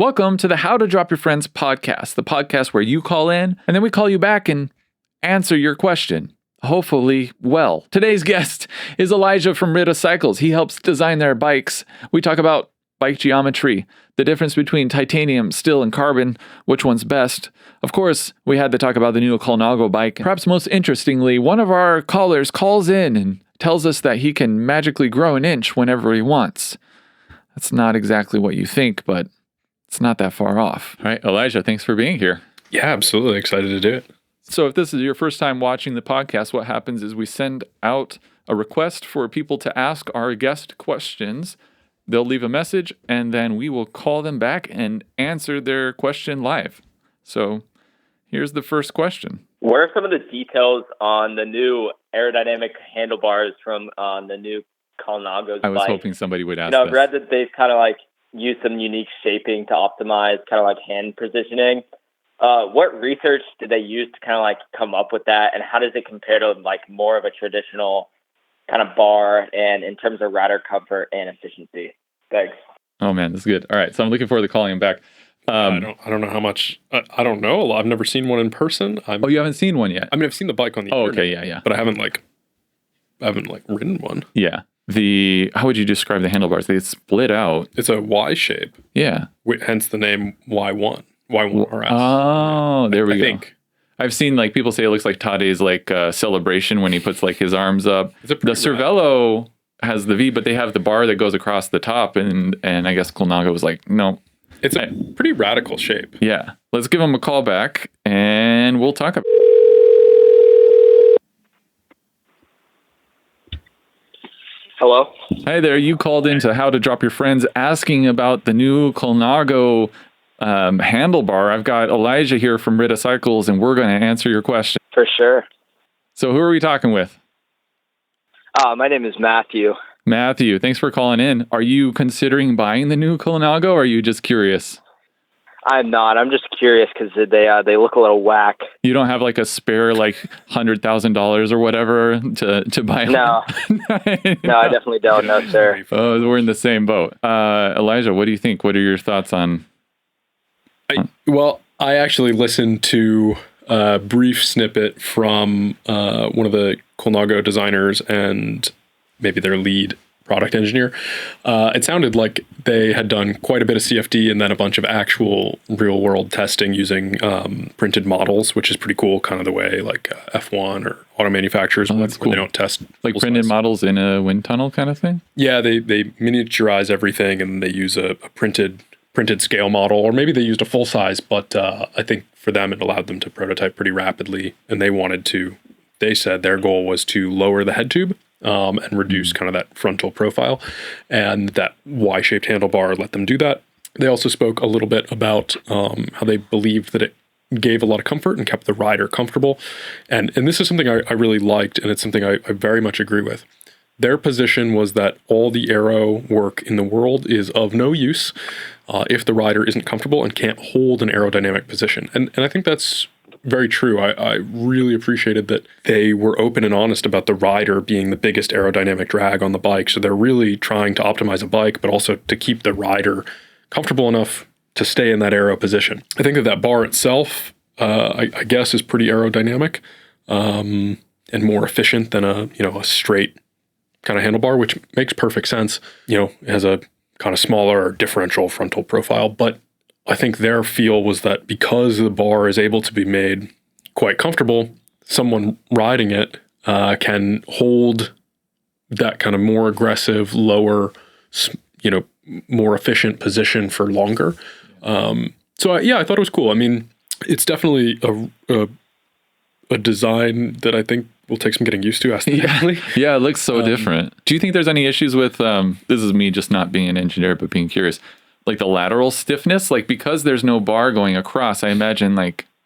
Welcome to the How to Drop Your Friends podcast, the podcast where you call in and then we call you back and answer your question. Hopefully well. Today's guest is Elijah from Ritte Cycles. He helps design their bikes. We talk about bike geometry, the difference between titanium, steel, and carbon, which one's best. Of course, we had to talk about the new Colnalgo bike. Perhaps most interestingly, one of our callers calls in and tells us that he can magically grow an inch whenever he wants. That's not exactly what you think, but it's not that far off. All right, Elijah, thanks for being here. Yeah, absolutely. Excited to do it. So if this is your first time watching the podcast, what happens is we send out a request for people to ask our guest questions. They'll leave a message, and then we will call them back and answer their question live. So here's the first question. What are some of the details on the new aerodynamic handlebars from the new Colnalgo bike? I was hoping somebody would ask I've read that they've kind of used some unique shaping to optimize kind of hand positioning. What research did they use to kind of come up with that, and how does it compare to more of a traditional kind of bar and in terms of rider comfort and efficiency? Thanks. Oh man, that's good. All right, so I'm looking forward to calling him back. I don't know how much. I don't know. I've never seen one in person. Oh, you haven't seen one yet? I mean, I've seen the bike on the internet. Okay, yeah. But I haven't ridden one. Yeah. How would you describe the handlebars? They split out. It's a Y shape. Yeah. Hence the name Y1. Y1RS. Oh, there we go. I think. I've seen people say it looks like Tade's celebration when he puts his arms up. The Cervelo has the V, but they have the bar that goes across the top, and I guess Colnalgo was like, no. It's a pretty radical shape. Yeah. Let's give him a call back, and we'll talk about Hello? Hi there. You called into How to Drop Your Friends asking about the new Colnalgo handlebar. I've got Elijah here from Ritte Cycles, and we're going to answer your question. For sure. So who are we talking with? My name is Matthew. Matthew, thanks for calling in. Are you considering buying the new Colnalgo, or are you just curious? I'm not. I'm just curious because they look a little whack. You don't have a spare $100,000 or whatever to buy? No. No, I definitely don't. No, sir. Oh, we're in the same boat. Elijah, what do you think? What are your thoughts on? I actually listened to a brief snippet from one of the Colnalgo designers and maybe their lead product engineer. It sounded like they had done quite a bit of CFD and then a bunch of actual real world testing using printed models, which is pretty cool, kind of the way F1 or auto manufacturers where they don't test printed models in a wind tunnel kind of thing. Yeah, they miniaturize everything and they use a printed scale model, or maybe they used a full size, but I think for them it allowed them to prototype pretty rapidly, and they said their goal was to lower the head tube and reduce kind of that frontal profile, and that Y-shaped handlebar let them do that. They also spoke a little bit about how they believed that it gave a lot of comfort and kept the rider comfortable, and this is something I really liked, and it's something I very much agree with. Their position was that all the aero work in the world is of no use if the rider isn't comfortable and can't hold an aerodynamic position. And I think that's very true. I really appreciated that they were open and honest about the rider being the biggest aerodynamic drag on the bike. So they're really trying to optimize a bike, but also to keep the rider comfortable enough to stay in that aero position. I think that bar itself, I guess, is pretty aerodynamic and more efficient than a straight kind of handlebar, which makes perfect sense. It has a kind of smaller differential frontal profile, but I think their feel was that because the bar is able to be made quite comfortable, someone riding it can hold that kind of more aggressive, lower, more efficient position for longer. I thought it was cool. I mean, it's definitely a design that I think will take some getting used to aesthetically. Yeah, it looks so different. Do you think there's any issues with, this is me just not being an engineer, but being curious, the lateral stiffness? Because there's no bar going across, I imagine,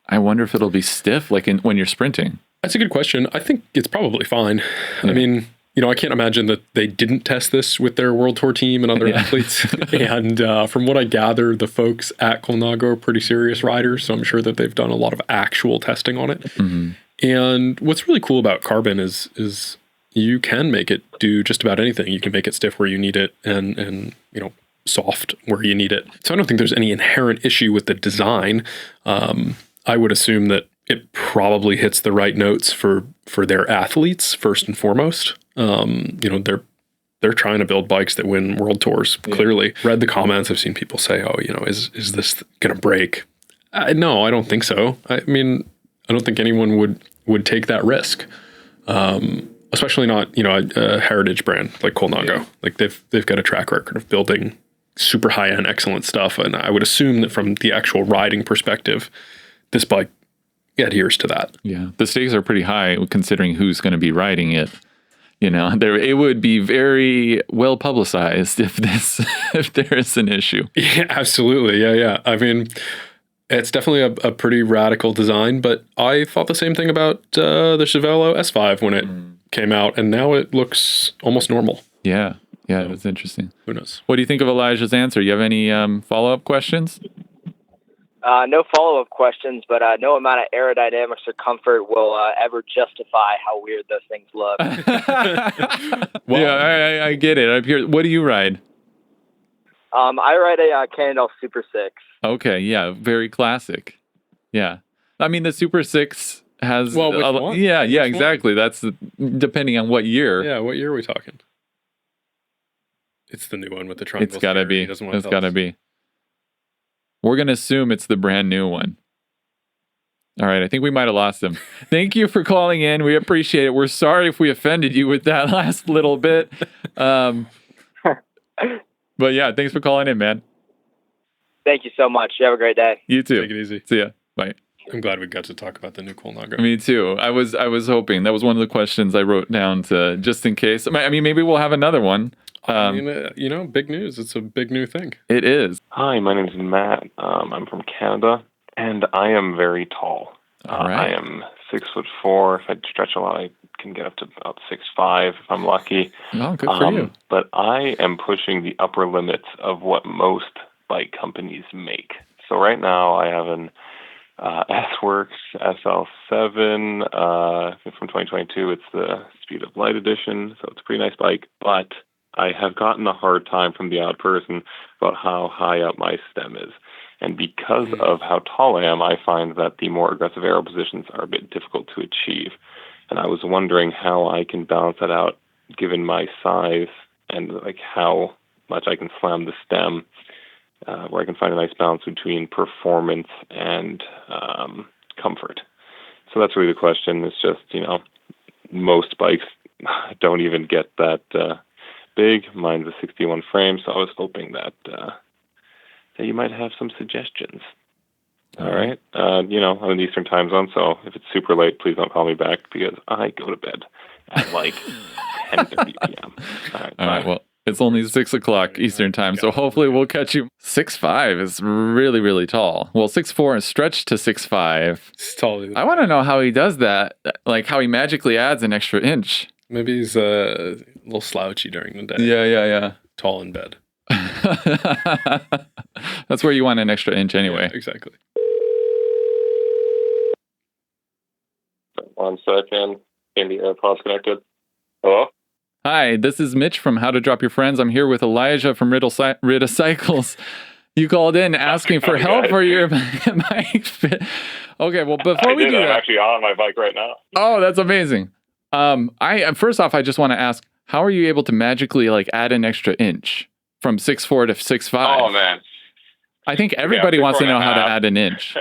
I wonder if it'll be stiff, when you're sprinting. That's a good question. I think it's probably fine. Yeah. I mean, I can't imagine that they didn't test this with their World Tour team and other athletes. And from what I gather, the folks at Colnalgo are pretty serious riders, so I'm sure that they've done a lot of actual testing on it. Mm-hmm. And what's really cool about carbon is you can make it do just about anything. You can make it stiff where you need it and soft where you need it. So I don't think there's any inherent issue with the design. I would assume that it probably hits the right notes for their athletes first and foremost. They're trying to build bikes that win world tours. Clearly, read the comments. I've seen people say, "Oh, is this going to break?" No, I don't think so. I mean, I don't think anyone would take that risk, especially not a heritage brand like Colnalgo. Yeah. Like they've got a track record of building super high end, excellent stuff, and I would assume that from the actual riding perspective, this bike adheres to that. Yeah, the stakes are pretty high considering who's going to be riding it. It would be very well publicized if there is an issue. Yeah, absolutely. Yeah. I mean, it's definitely a pretty radical design, but I thought the same thing about the Cervelo S5 when it came out, and now it looks almost normal. Yeah, that's interesting. Who knows? What do you think of Elijah's answer? You have any follow-up questions? No follow-up questions, but no amount of aerodynamics or comfort will ever justify how weird those things look. Well, yeah, I get it. What do you ride? I ride a Cannondale Super 6. Okay, yeah, very classic. Yeah. I mean, the Super 6 has... Well, which one? Yeah, exactly. One? That's depending on what year. Yeah, what year are we talking? It's the new one with the triangle. It's got to be. It's got to be. We're going to assume it's the brand new one. All right, I think we might have lost him. Thank you for calling in. We appreciate it. We're sorry if we offended you with that last little bit. But yeah, thanks for calling in, man. Thank you so much. You have a great day. You too. Take it easy. See ya. Bye. I'm glad we got to talk about the new Colnalgo. Me too. I was hoping. That was one of the questions I wrote down to just in case. I mean, maybe we'll have another one. Big news. It's a big new thing. It is. Hi, my name is Matt. I'm from Canada, and I am very tall. All right. I am 6'4". If I stretch a lot, I can get up to about 6'5" if I'm lucky. Oh, good for you. But I am pushing the upper limits of what most bike companies make. So right now, I have an S-Works SL7 from 2022. It's the Speed of Light edition, so it's a pretty nice bike, but I have gotten a hard time from the odd person about how high up my stem is. And because of how tall I am, I find that the more aggressive aero positions are a bit difficult to achieve. And I was wondering how I can balance that out given my size and like how much I can slam the stem, where I can find a nice balance between performance and comfort. So that's really the question. It's just, most bikes don't even get that big. Mine's a 61 frame, so I was hoping that you might have some suggestions. All right. I'm in the Eastern time zone, so if it's super late, please don't call me back because I go to bed at like 10:30 p.m. All right. Well, it's only 6 o'clock Eastern time, so hopefully we'll catch you. 6'5" is really, really tall. Well, 6'4" is stretched to 6'5". It's tall. I want to know how he does that, like how he magically adds an extra inch. Maybe he's a little slouchy during the day. Yeah. Tall in bed. That's where you want an extra inch anyway. Yeah, exactly. 1 second. Can the AirPods connected? Hello? Hi, this is Mitch from How to Drop Your Friends. I'm here with Elijah from Ritte Cycles. You called in asking for help for your bike fit. Okay, well, before we do that... I'm actually on my bike right now. Oh, that's amazing. First off, I just want to ask, how are you able to magically add an extra inch from 6'4" to 6'5"? Oh, man. I think everybody wants to know how to add an inch.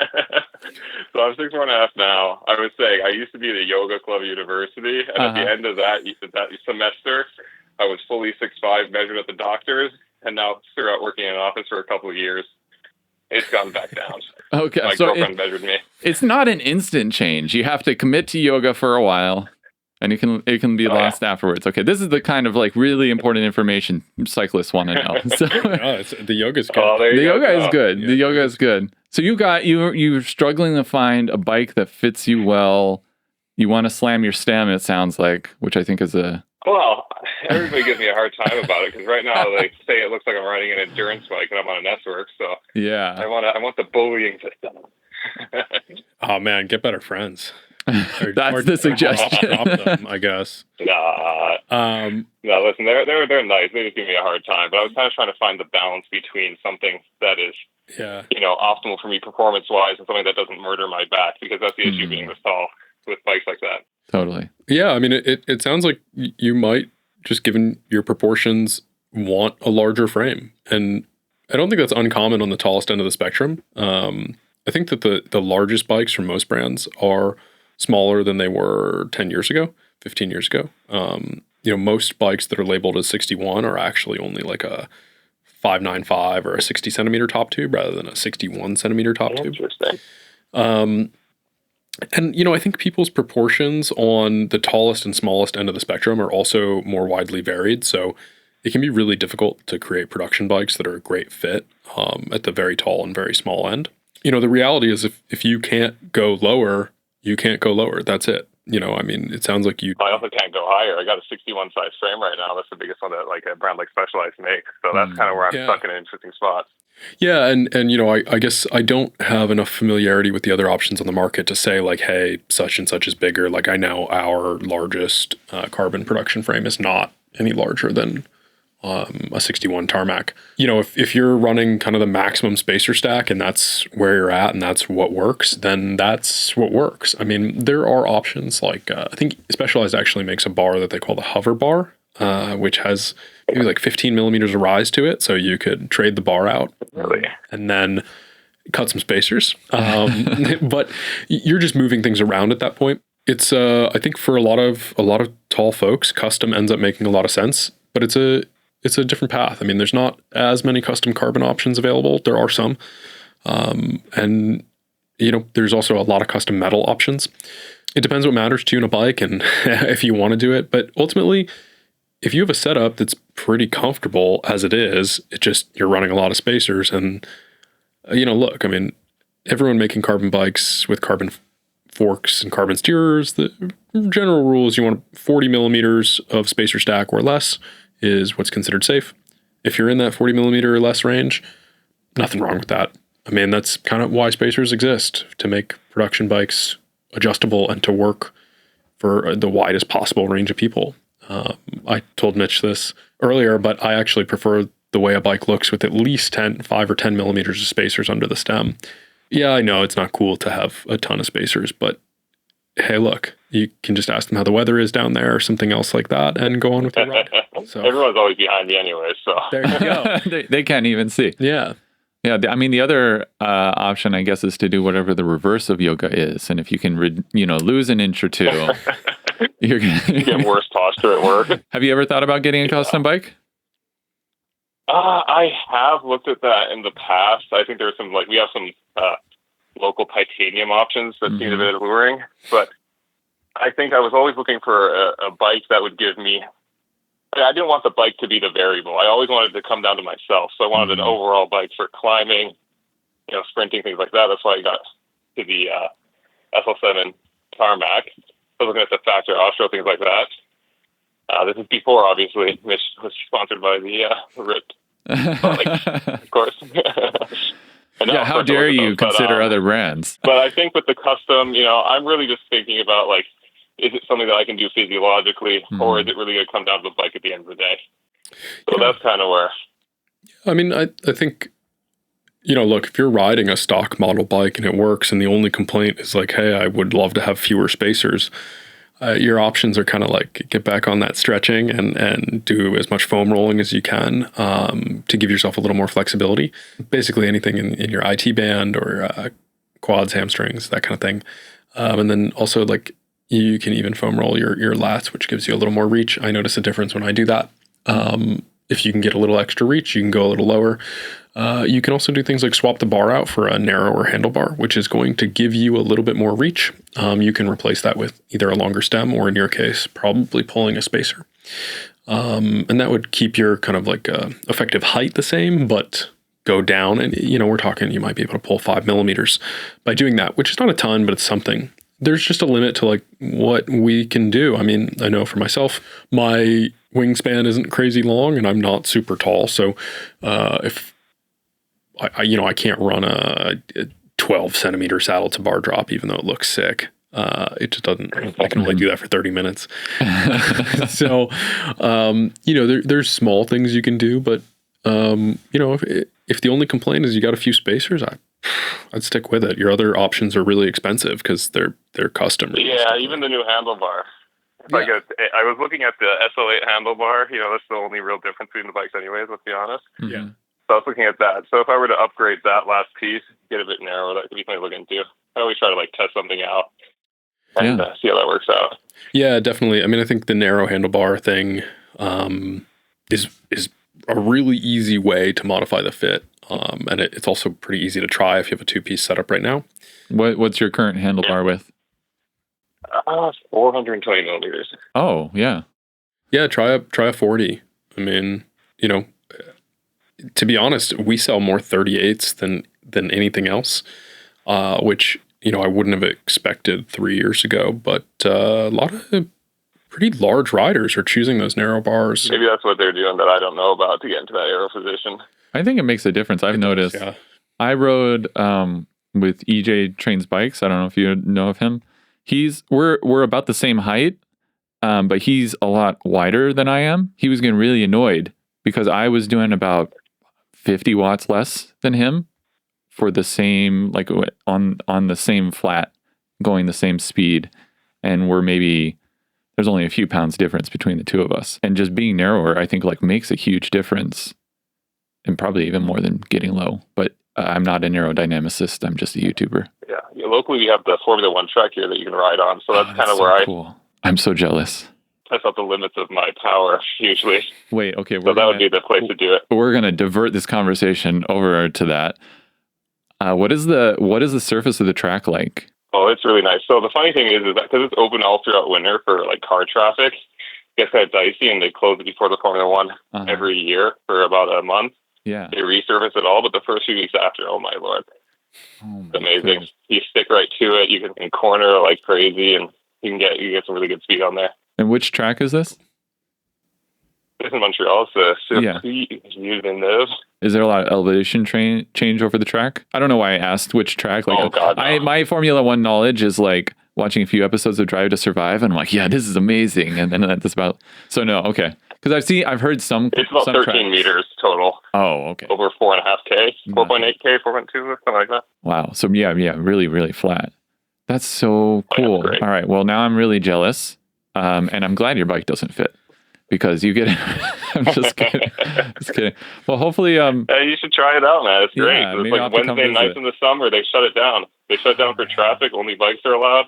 So I'm 6'4.5" now. I was saying I used to be at a yoga club at university, and at the end of that semester, I was fully 6'5", measured at the doctor's, and now throughout working in an office for a couple of years, it's gone back down. Okay, My girlfriend measured me. It's not an instant change. You have to commit to yoga for a while, and it can be lost afterwards. Okay, this is the kind of really important information cyclists want to know. So, the yoga's good. The yoga is good. The yoga is good. So you're struggling to find a bike that fits you well. You want to slam your stem, it sounds like, which I think is a... Well, everybody gives me a hard time about it because right now they say it looks like I'm riding an endurance bike and I'm on a S-Works. So yeah, I want the bullying system. Oh man, get better friends. That's the suggestion. Drop them, I guess. Nah. No, listen, they're nice. They just give me a hard time. But I was kind of trying to find the balance between something that is, optimal for me performance-wise and something that doesn't murder my back, because that's the issue being this tall with bikes like that. Totally. Yeah, I mean, it sounds like you might, just given your proportions, want a larger frame. And I don't think that's uncommon on the tallest end of the spectrum. I think that the largest bikes from most brands are smaller than they were 10 years ago, 15 years ago. Most bikes that are labeled as 61 are actually only like a 595 or a 60 centimeter top tube rather than a 61 centimeter top tube. Interesting. And, I think people's proportions on the tallest and smallest end of the spectrum are also more widely varied. So it can be really difficult to create production bikes that are a great fit at the very tall and very small end. The reality is if you can't go lower, you can't go lower. That's it. It sounds like you... I also can't go higher. I got a 61 size frame right now. That's the biggest one that like a brand like Specialized makes. So that's kind of where I'm stuck in an interesting spot. Yeah, and I guess I don't have enough familiarity with the other options on the market to say like, hey, such and such is bigger. Like I know our largest carbon production frame is not any larger than a 61 tarmac. If you're running kind of the maximum spacer stack and that's where you're at and that's what works, then that's what works. I mean, there are options like I think Specialized actually makes a bar that they call the hover bar, which has maybe like 15 millimeters of rise to it. So you could trade the bar out and then cut some spacers. But you're just moving things around at that point. It's I think for a lot of tall folks, custom ends up making a lot of sense, but it's a different path. I mean, there's not as many custom carbon options available. There are some. And there's also a lot of custom metal options. It depends what matters to you in a bike and if you want to do it. But ultimately, if you have a setup that's pretty comfortable as it is, you're running a lot of spacers. And, look, I mean, everyone making carbon bikes with carbon forks and carbon steerers, the general rule is you want 40 millimeters of spacer stack or less is what's considered safe. If you're in that 40 millimeter or less range, nothing wrong with that. I mean, that's kind of why spacers exist, to make production bikes adjustable and to work for the widest possible range of people. I told Mitch this earlier, but I actually prefer the way a bike looks with at least 5 or 10 millimeters of spacers under the stem. Yeah, I know it's not cool to have a ton of spacers, but hey, look, you can just ask them how the weather is down there or something else like that and go on with your ride. So, everyone's always behind me anyway, so. There you go. they can't even see. Yeah. Yeah, I mean, the other option, I guess, is to do whatever the reverse of yoga is. And if you can, lose an inch or two, you're going to get worse posture at work. Have you ever thought about getting a custom bike? I have looked at that in the past. I think there's we have some local titanium options that seem a bit alluring. But I think I was always looking for a bike that would give me... I didn't want the bike to be the variable. I always wanted it to come down to myself. So I wanted an overall bike for climbing, sprinting, things like that. That's why I got to the SL7 tarmac. So looking at the factor offshore, things like that. This is before, obviously, Mitch was sponsored by the Ritte, of course. Yeah, how dare you consider other brands? But I think with the custom, I'm really just thinking about, is it something that I can do physiologically, or is it really going to come down to the bike at the end of the day? So that's kind of where... I mean, I think, look, if you're riding a stock model bike and it works and the only complaint is hey, I would love to have fewer spacers, your options are kind of get back on that stretching and do as much foam rolling as you can to give yourself a little more flexibility. Basically anything in your IT band or quads, hamstrings, that kind of thing. And then also you can even foam roll your lats, which gives you a little more reach. I notice a difference when I do that. If you can get a little extra reach, you can go a little lower. You can also do things like swap the bar out for a narrower handlebar, which is going to give you a little bit more reach. You can replace that with either a longer stem or, in your case, probably pulling a spacer. And that would keep your kind of effective height the same, but go down. And, we're talking you might be able to pull 5 millimeters by doing that, which is not a ton, but it's something. There's just a limit to what we can do. I mean, I know for myself, my wingspan isn't crazy long and I'm not super tall. So if I can't run a 12 centimeter saddle to bar drop, even though it looks sick. It just doesn't. I can only do that for 30 minutes. So, there's small things you can do, but if the only complaint is you got a few spacers, I'd stick with it. Your other options are really expensive because they're custom. Yeah, even the new handlebar. I was looking at the SL8 handlebar. That's the only real difference between the bikes, anyways. Let's be honest. Yeah. So I was looking at that. So if I were to upgrade that last piece, get a bit narrower, that could be something to look into. I always try to test something out and see how that works out. Yeah, definitely. I mean, I think the narrow handlebar thing is a really easy way to modify the fit, and it's also pretty easy to try if you have a 2-piece setup right now. What's your current handlebar with? 420 millimeters. Oh, yeah. Yeah, try a 40. I mean, to be honest, we sell more 38s than anything else, which, I wouldn't have expected 3 years ago, but a lot of pretty large riders are choosing those narrow bars. Maybe that's what they're doing that I don't know about to get into that aero position. I think it makes a difference. I've noticed. Yeah. I rode with EJ Trains Bikes. I don't know if you know of him. We're about the same height, but he's a lot wider than I am. He was getting really annoyed because I was doing about 50 watts less than him for the same, on the same flat, going the same speed, and there's only a few pounds difference between the two of us. And just being narrower, I think makes a huge difference, and probably even more than getting low. But I'm not an aerodynamicist. I'm just a YouTuber. Yeah. Locally, we have the Formula One track here that you can ride on. So that's kind of where cool. I'm so jealous. I felt the limits of my power usually. Wait, okay. So that would be the place to do it. We're going to divert this conversation over to that. What is the surface of the track like? Oh, it's really nice. So the funny thing is that because it's open all throughout winter for car traffic, it gets kind of dicey, and they close it before the Formula One every year for about a month. Yeah. They resurface it all, but the first few weeks after, oh my Lord. It's amazing. Goodness. You stick right to it. You can corner like crazy, and you get some really good speed on there. And which track is this? This is in Montreal. It's the Is there a lot of elevation change over the track? I don't know why I asked which track. Oh God, no. My Formula One knowledge is watching a few episodes of Drive to Survive, and I'm like, yeah, this is amazing. And then that's about. So no, okay, because I've heard some. It's about 13 meters total. Oh, okay. Over 4.5K, 4.8K, 4.2, something like that. Wow. So yeah, really, really flat. That's so cool. Oh, yeah, all right. Well, now I'm really jealous, and I'm glad your bike doesn't fit. Because you get I'm just kidding. Well, hopefully hey, you should try it out, man. It's great. Yeah, it's like Wednesday nights in the summer, they shut it down. They shut it down for traffic, only bikes are allowed.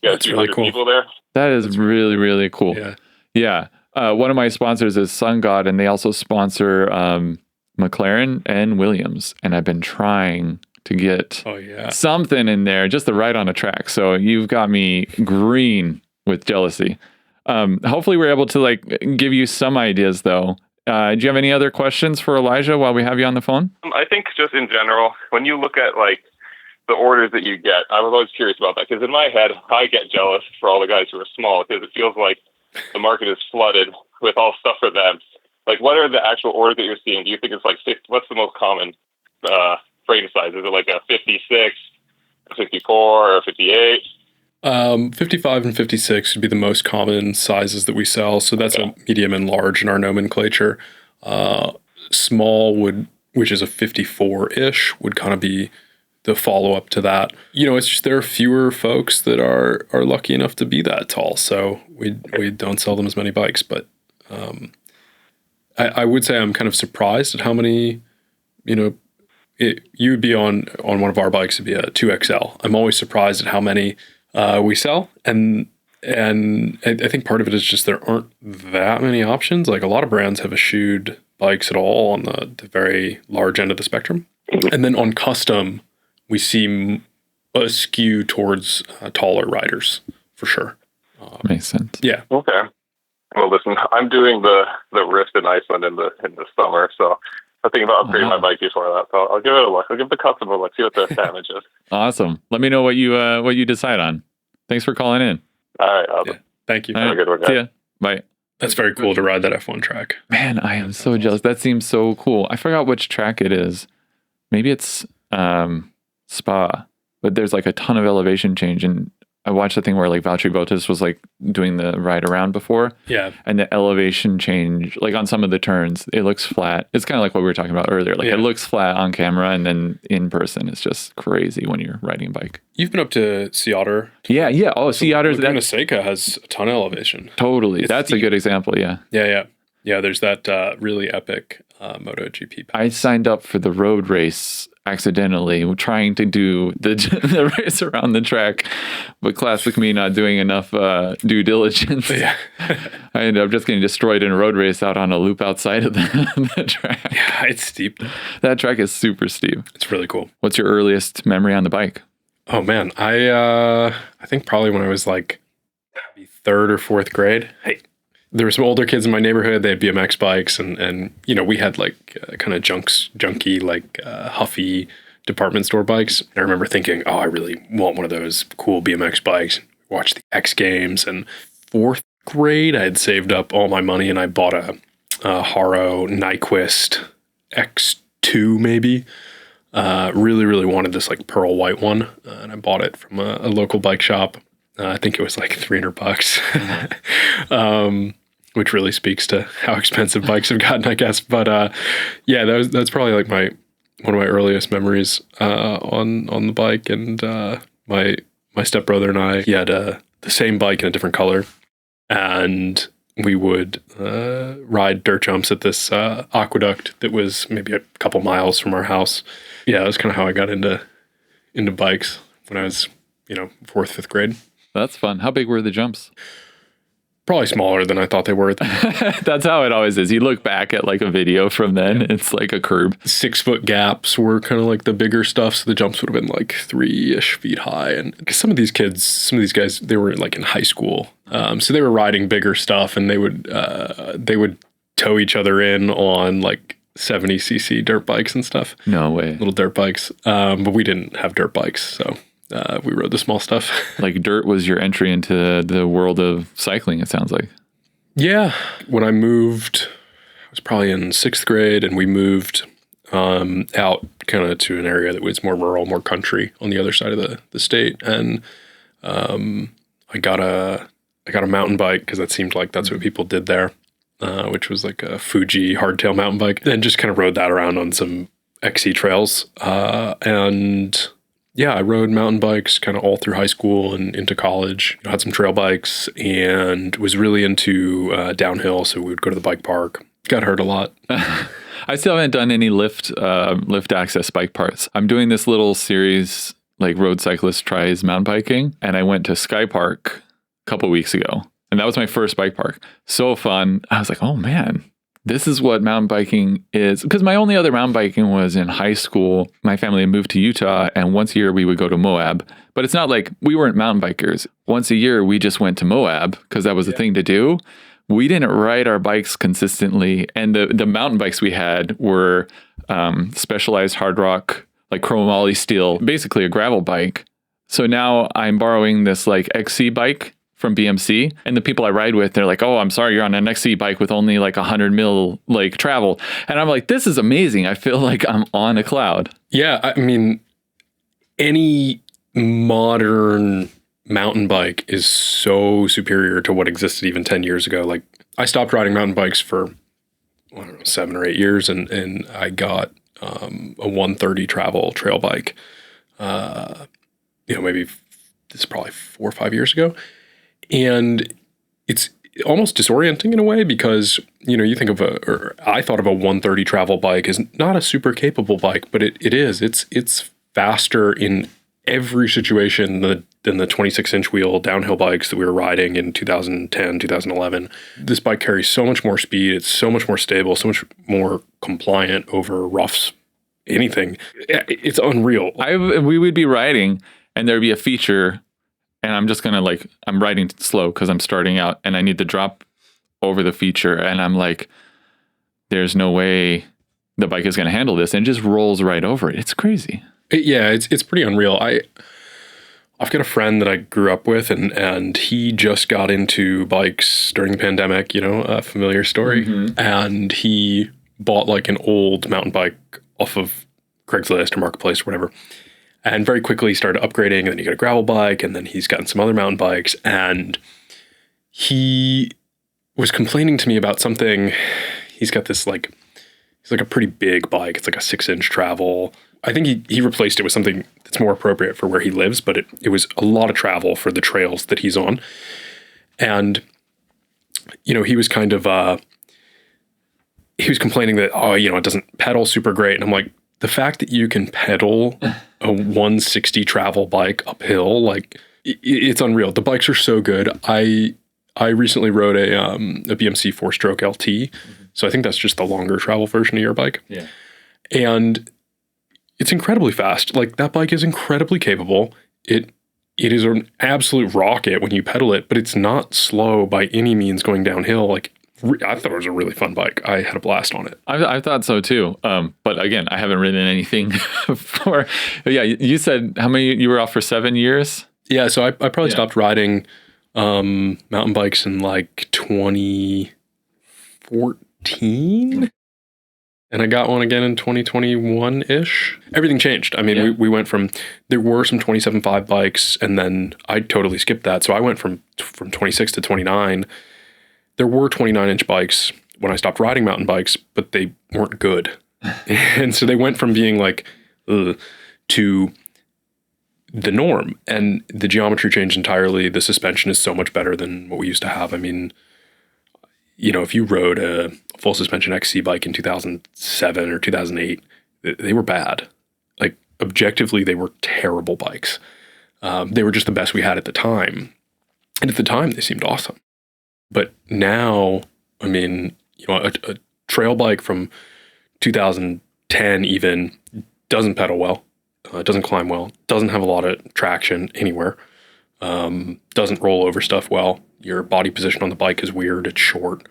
Yeah, that's really cool. People there. That is really, really cool. Yeah. One of my sponsors is Sun God, and they also sponsor McLaren and Williams. And I've been trying to get something in there just to ride on a track. So you've got me green with jealousy. Hopefully we're able to give you some ideas though. Do you have any other questions for Elijah while we have you on the phone? I think just in general, when you look at the orders that you get, I was always curious about that because in my head, I get jealous for all the guys who are small because it feels like the market is flooded with all stuff for them. What are the actual orders that you're seeing? Do you think it's what's the most common frame size? Is it a 56, a 54, or a 58? 55 and 56 would be the most common sizes that we sell. So that's a medium and large in our nomenclature. Small which is a 54-ish, would kind of be the follow-up to that. It's just there are fewer folks that are lucky enough to be that tall. So we don't sell them as many bikes. But I would say I'm kind of surprised at how many, you'd be on one of our bikes, it'd be a 2XL. I'm always surprised at how many we sell, and I think part of it is just there aren't that many options. A lot of brands have eschewed bikes at all on the very large end of the spectrum, and then on custom, we see a skew towards taller riders for sure. Makes sense. Yeah. Okay. Well, listen, I'm doing the Rift in Iceland in the summer, so I'm thinking about upgrading my bike before that. So I'll give it a look. I'll give the custom a look, see what the damage is. Awesome. Let me know what you decide on. Thanks for calling in. All right. Awesome. Thank you. Have a good one, guys. See ya. Bye. That's very cool to ride that F1 track. Man, I am so jealous. That seems so cool. I forgot which track it is. Maybe it's Spa, but there's a ton of elevation change, and I watched the thing where like Valtteri Bottas was like doing the ride around before. Yeah. And the elevation change, like on some of the turns, it looks flat. It's kind of like what we were talking about earlier. Like it looks flat on camera, and then in person, it's just crazy when you're riding a bike. You've been up to Sea Otter. Yeah. Oh, Sea Otter. Laguna Seca has a ton of elevation. Totally. That's steep. A good example. Yeah. Yeah, there's that really epic MotoGP pass. I signed up for the road race accidentally, trying to do the race around the track, but classic me not doing enough due diligence. Yeah. I ended up just getting destroyed in a road race out on a loop outside of the track. Yeah, it's steep. That track is super steep. It's really cool. What's your earliest memory on the bike? Oh man, I think probably when I was like maybe 3rd or 4th grade. There were some older kids in my neighborhood. They had BMX bikes, and you know, we had like kind of junky, like huffy department store bikes. And I remember thinking, oh, I really want one of those cool BMX bikes. Watch the X Games. And 4th grade, I had saved up all my money, and I bought a Haro Nyquist X2 maybe. Really, really wanted this like pearl white one, and I bought it from a local bike shop. I think it was like $300. Which really speaks to how expensive bikes have gotten, I guess. But yeah, that's probably like one of my earliest memories on the bike. And my stepbrother and I, he had the same bike in a different color, and we would ride dirt jumps at this aqueduct that was maybe a couple miles from our house. Yeah, that's kind of how I got into bikes when I was 4th, 5th grade. That's fun. How big were the jumps? Probably smaller than I thought they were. That's how it always is. You look back at like a video from then, it's like a curb. 6-foot gaps were kind of like the bigger stuff. So the jumps would have been like 3-ish feet high. And some of these guys, they were like in high school. So they were riding bigger stuff, and they would tow each other in on like 70cc dirt bikes and stuff. No way. Little dirt bikes. But we didn't have dirt bikes. So we rode the small stuff. Like dirt was your entry into the world of cycling, it sounds like. Yeah. When I moved, I was probably in 6th grade, and we moved out kind of to an area that was more rural, more country on the other side of the state. And I got a mountain bike because that seemed like that's what people did there, which was like a Fuji hardtail mountain bike. And just kind of rode that around on some XC trails. And yeah, I rode mountain bikes kind of all through high school and into college. I had some trail bikes and was really into downhill. So we would go to the bike park. Got hurt a lot. I still haven't done any lift access bike parts. I'm doing this little series like Road Cyclist Tries Mountain Biking, and I went to Sky Park a couple weeks ago, and that was my first bike park. So fun. I was like, oh man, this is what mountain biking is. Because my only other mountain biking was in high school. My family had moved to Utah, and once a year we would go to Moab. But it's not like we weren't mountain bikers. Once a year we just went to Moab because that was the thing to do. We didn't ride our bikes consistently. And the mountain bikes we had were Specialized Hard Rock, like chromoly steel, basically a gravel bike. So now I'm borrowing this like XC bike from BMC, and the people I ride with, they're like, oh, I'm sorry, you're on an XC bike with only like 100 mil like travel. And I'm like, this is amazing. I feel like I'm on a cloud. Yeah. I mean, any modern mountain bike is so superior to what existed even 10 years ago. Like I stopped riding mountain bikes for, I don't know, 7 or 8 years. And I got a 130 travel trail bike, maybe this is probably 4 or 5 years ago. And it's almost disorienting in a way because, you think of I thought of a 130 travel bike as not a super capable bike, but it is. It's faster in every situation than the 26-inch wheel downhill bikes that we were riding in 2010, 2011. This bike carries so much more speed. It's so much more stable, so much more compliant over roughs, anything. It's unreal. We would be riding and there'd be a feature, and I'm just going to I'm riding slow because I'm starting out and I need to drop over the feature. And I'm like, there's no way the bike is going to handle this. And it just rolls right over it. It's crazy. It's pretty unreal. I've got a friend that I grew up with and he just got into bikes during the pandemic, a familiar story. Mm-hmm. And he bought like an old mountain bike off of Craigslist or Marketplace or whatever. And very quickly he started upgrading, and then he got a gravel bike, and then he's gotten some other mountain bikes. And he was complaining to me about something. He's got this it's like a pretty big bike. It's like a 6-inch travel. I think he replaced it with something that's more appropriate for where he lives, but it was a lot of travel for the trails that he's on. And, he was kind of, he was complaining that, it doesn't pedal super great. And I'm like, the fact that you can pedal a 160 travel bike uphill, it's unreal. The bikes are so good. I recently rode a BMC 4-stroke LT. Mm-hmm. So I think that's just the longer travel version of your bike. Yeah. And it's incredibly fast. That bike is incredibly capable. It is an absolute rocket when you pedal it, but it's not slow by any means going downhill. I thought it was a really fun bike. I had a blast on it. I thought so too. But again, I haven't ridden anything for, yeah, you said how many, you were off for 7 years? Yeah. So I probably stopped riding mountain bikes in 2014. And I got one again in 2021-ish. Everything changed. I mean, we went from, there were some 27.5 bikes, and then I totally skipped that. So I went from 26 to 29. There were 29-inch bikes when I stopped riding mountain bikes, but they weren't good. And so they went from being to the norm, and the geometry changed entirely. The suspension is so much better than what we used to have. I mean, if you rode a full suspension XC bike in 2007 or 2008, they were bad. Objectively, they were terrible bikes. They were just the best we had at the time. And at the time, they seemed awesome. But now, I mean, a trail bike from 2010 even doesn't pedal well, doesn't climb well, doesn't have a lot of traction anywhere, doesn't roll over stuff well. Your body position on the bike is weird. It's short.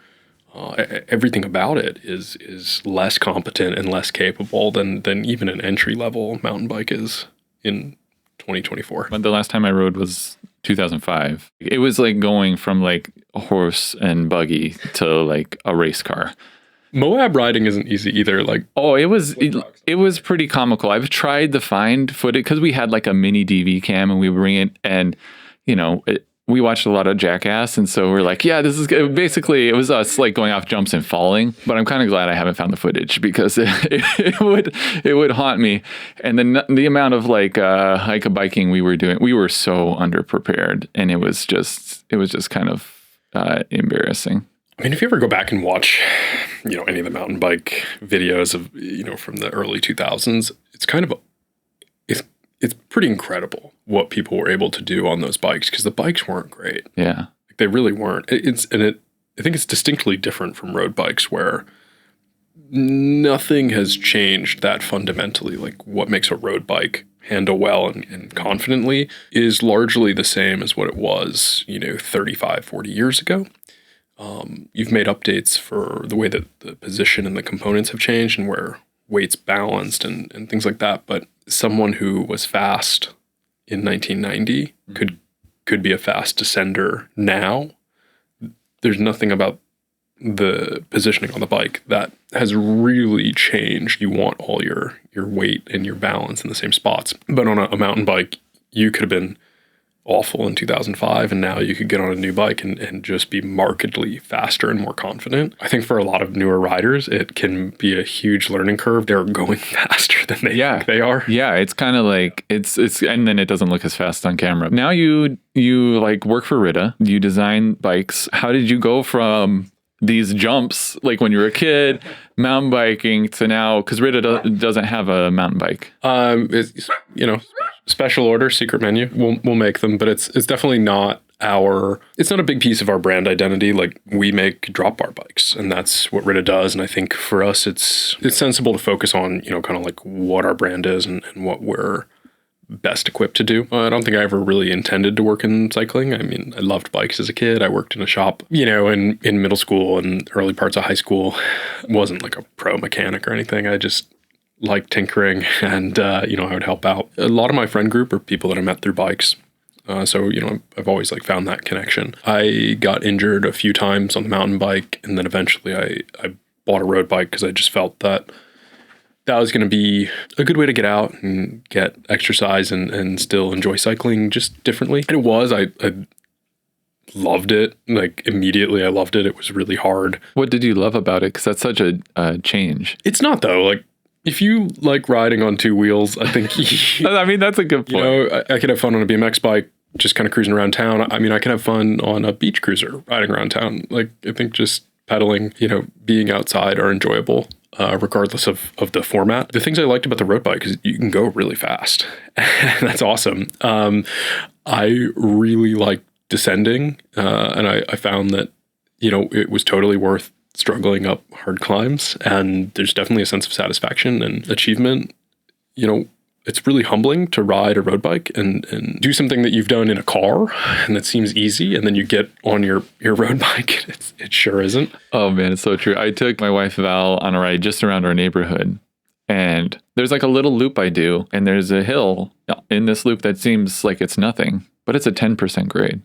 Everything about it is less competent and less capable than even an entry-level mountain bike is in 2024. But the last time I rode was 2005. It was going from a horse and buggy to a race car. Moab riding isn't easy either. It was pretty comical. I've tried to find footage because we had a mini DV cam and we bring it, and we watched a lot of Jackass, and so we're yeah, this is good. Basically it was us going off jumps and falling. But I'm kind of glad I haven't found the footage, because it would haunt me. And then the amount of hike biking we were doing, we were so underprepared, and it was just kind of embarrassing. I mean, if you ever go back and watch, any of the mountain bike videos of, from the early 2000s, it's kind of it's pretty incredible what people were able to do on those bikes, because the bikes weren't great. Yeah. They really weren't. I think it's distinctly different from road bikes, where nothing has changed that fundamentally. What makes a road bike handle well and confidently is largely the same as what it was, 35, 40 years ago. You've made updates for the way that the position and the components have changed and where weight's balanced and things like that. But someone who was fast in 1990 could be a fast descender now. There's nothing about the positioning on the bike that has really changed. You want all your weight and your balance in the same spots. But on a mountain bike, you could have been awful in 2005, and now you could get on a new bike and just be markedly faster and more confident. I think for a lot of newer riders, it can be a huge learning curve. They're going faster than they think they are. Yeah, it's kind of it's and then it doesn't look as fast on camera. Now you work for Ritte, you design bikes. How did you go from these jumps, when you were a kid, mountain biking, to now, because Ritte doesn't have a mountain bike? It's, special order, secret menu. We'll make them, but it's definitely not it's not a big piece of our brand identity. We make drop bar bikes, and that's what Ritte does. And I think for us, it's sensible to focus on, kind of what our brand is and what we're best equipped to do. I don't think I ever really intended to work in cycling. I mean, I loved bikes as a kid. I worked in a shop, in middle school and early parts of high school. I wasn't a pro mechanic or anything. I just liked tinkering, and, I would help out. A lot of my friend group are people that I met through bikes. So, I've always found that connection. I got injured a few times on the mountain bike, and then eventually I bought a road bike because I just felt that that was going to be a good way to get out and get exercise and still enjoy cycling just differently. And it was, I loved it. Like immediately I loved it. It was really hard. What did you love about it? Because that's such a change. It's not though. Like if you like riding on two wheels, I think, I mean, that's a good point. You know, I could have fun on a BMX bike, just kind of cruising around town. I mean, I can have fun on a beach cruiser riding around town. Like I think just pedaling, you know, being outside are enjoyable. Regardless of the format. The things I liked about the road bike is you can go really fast. That's awesome. I really like descending, and I found that, you know, it was totally worth struggling up hard climbs, and there's definitely a sense of satisfaction and achievement. You know, it's really humbling to ride a road bike and do something that you've done in a car and that seems easy, and then you get on your road bike. It sure isn't. Oh man, it's so true. I took my wife Val on a ride just around our neighborhood, and there's like a little loop I do, and there's a hill in this loop that seems like it's nothing, but it's a 10% grade.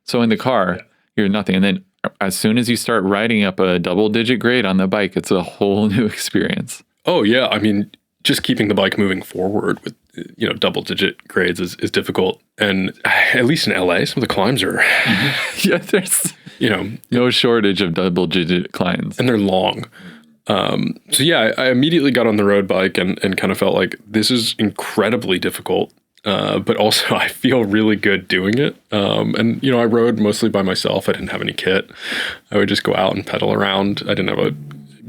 So in the car, you're nothing. And then as soon as you start riding up a double-digit grade on the bike, it's a whole new experience. Oh yeah, I mean, just keeping the bike moving forward with, you know, double-digit grades is difficult. And at least in LA, some of the climbs are, Yeah, there's, you know, no shortage of double-digit climbs. and they're long. So yeah, I immediately got on the road bike and kind of felt like this is incredibly difficult. But also I feel really good doing it. And, you know, I rode mostly by myself. I didn't have any kit. I would just go out and pedal around. I didn't have a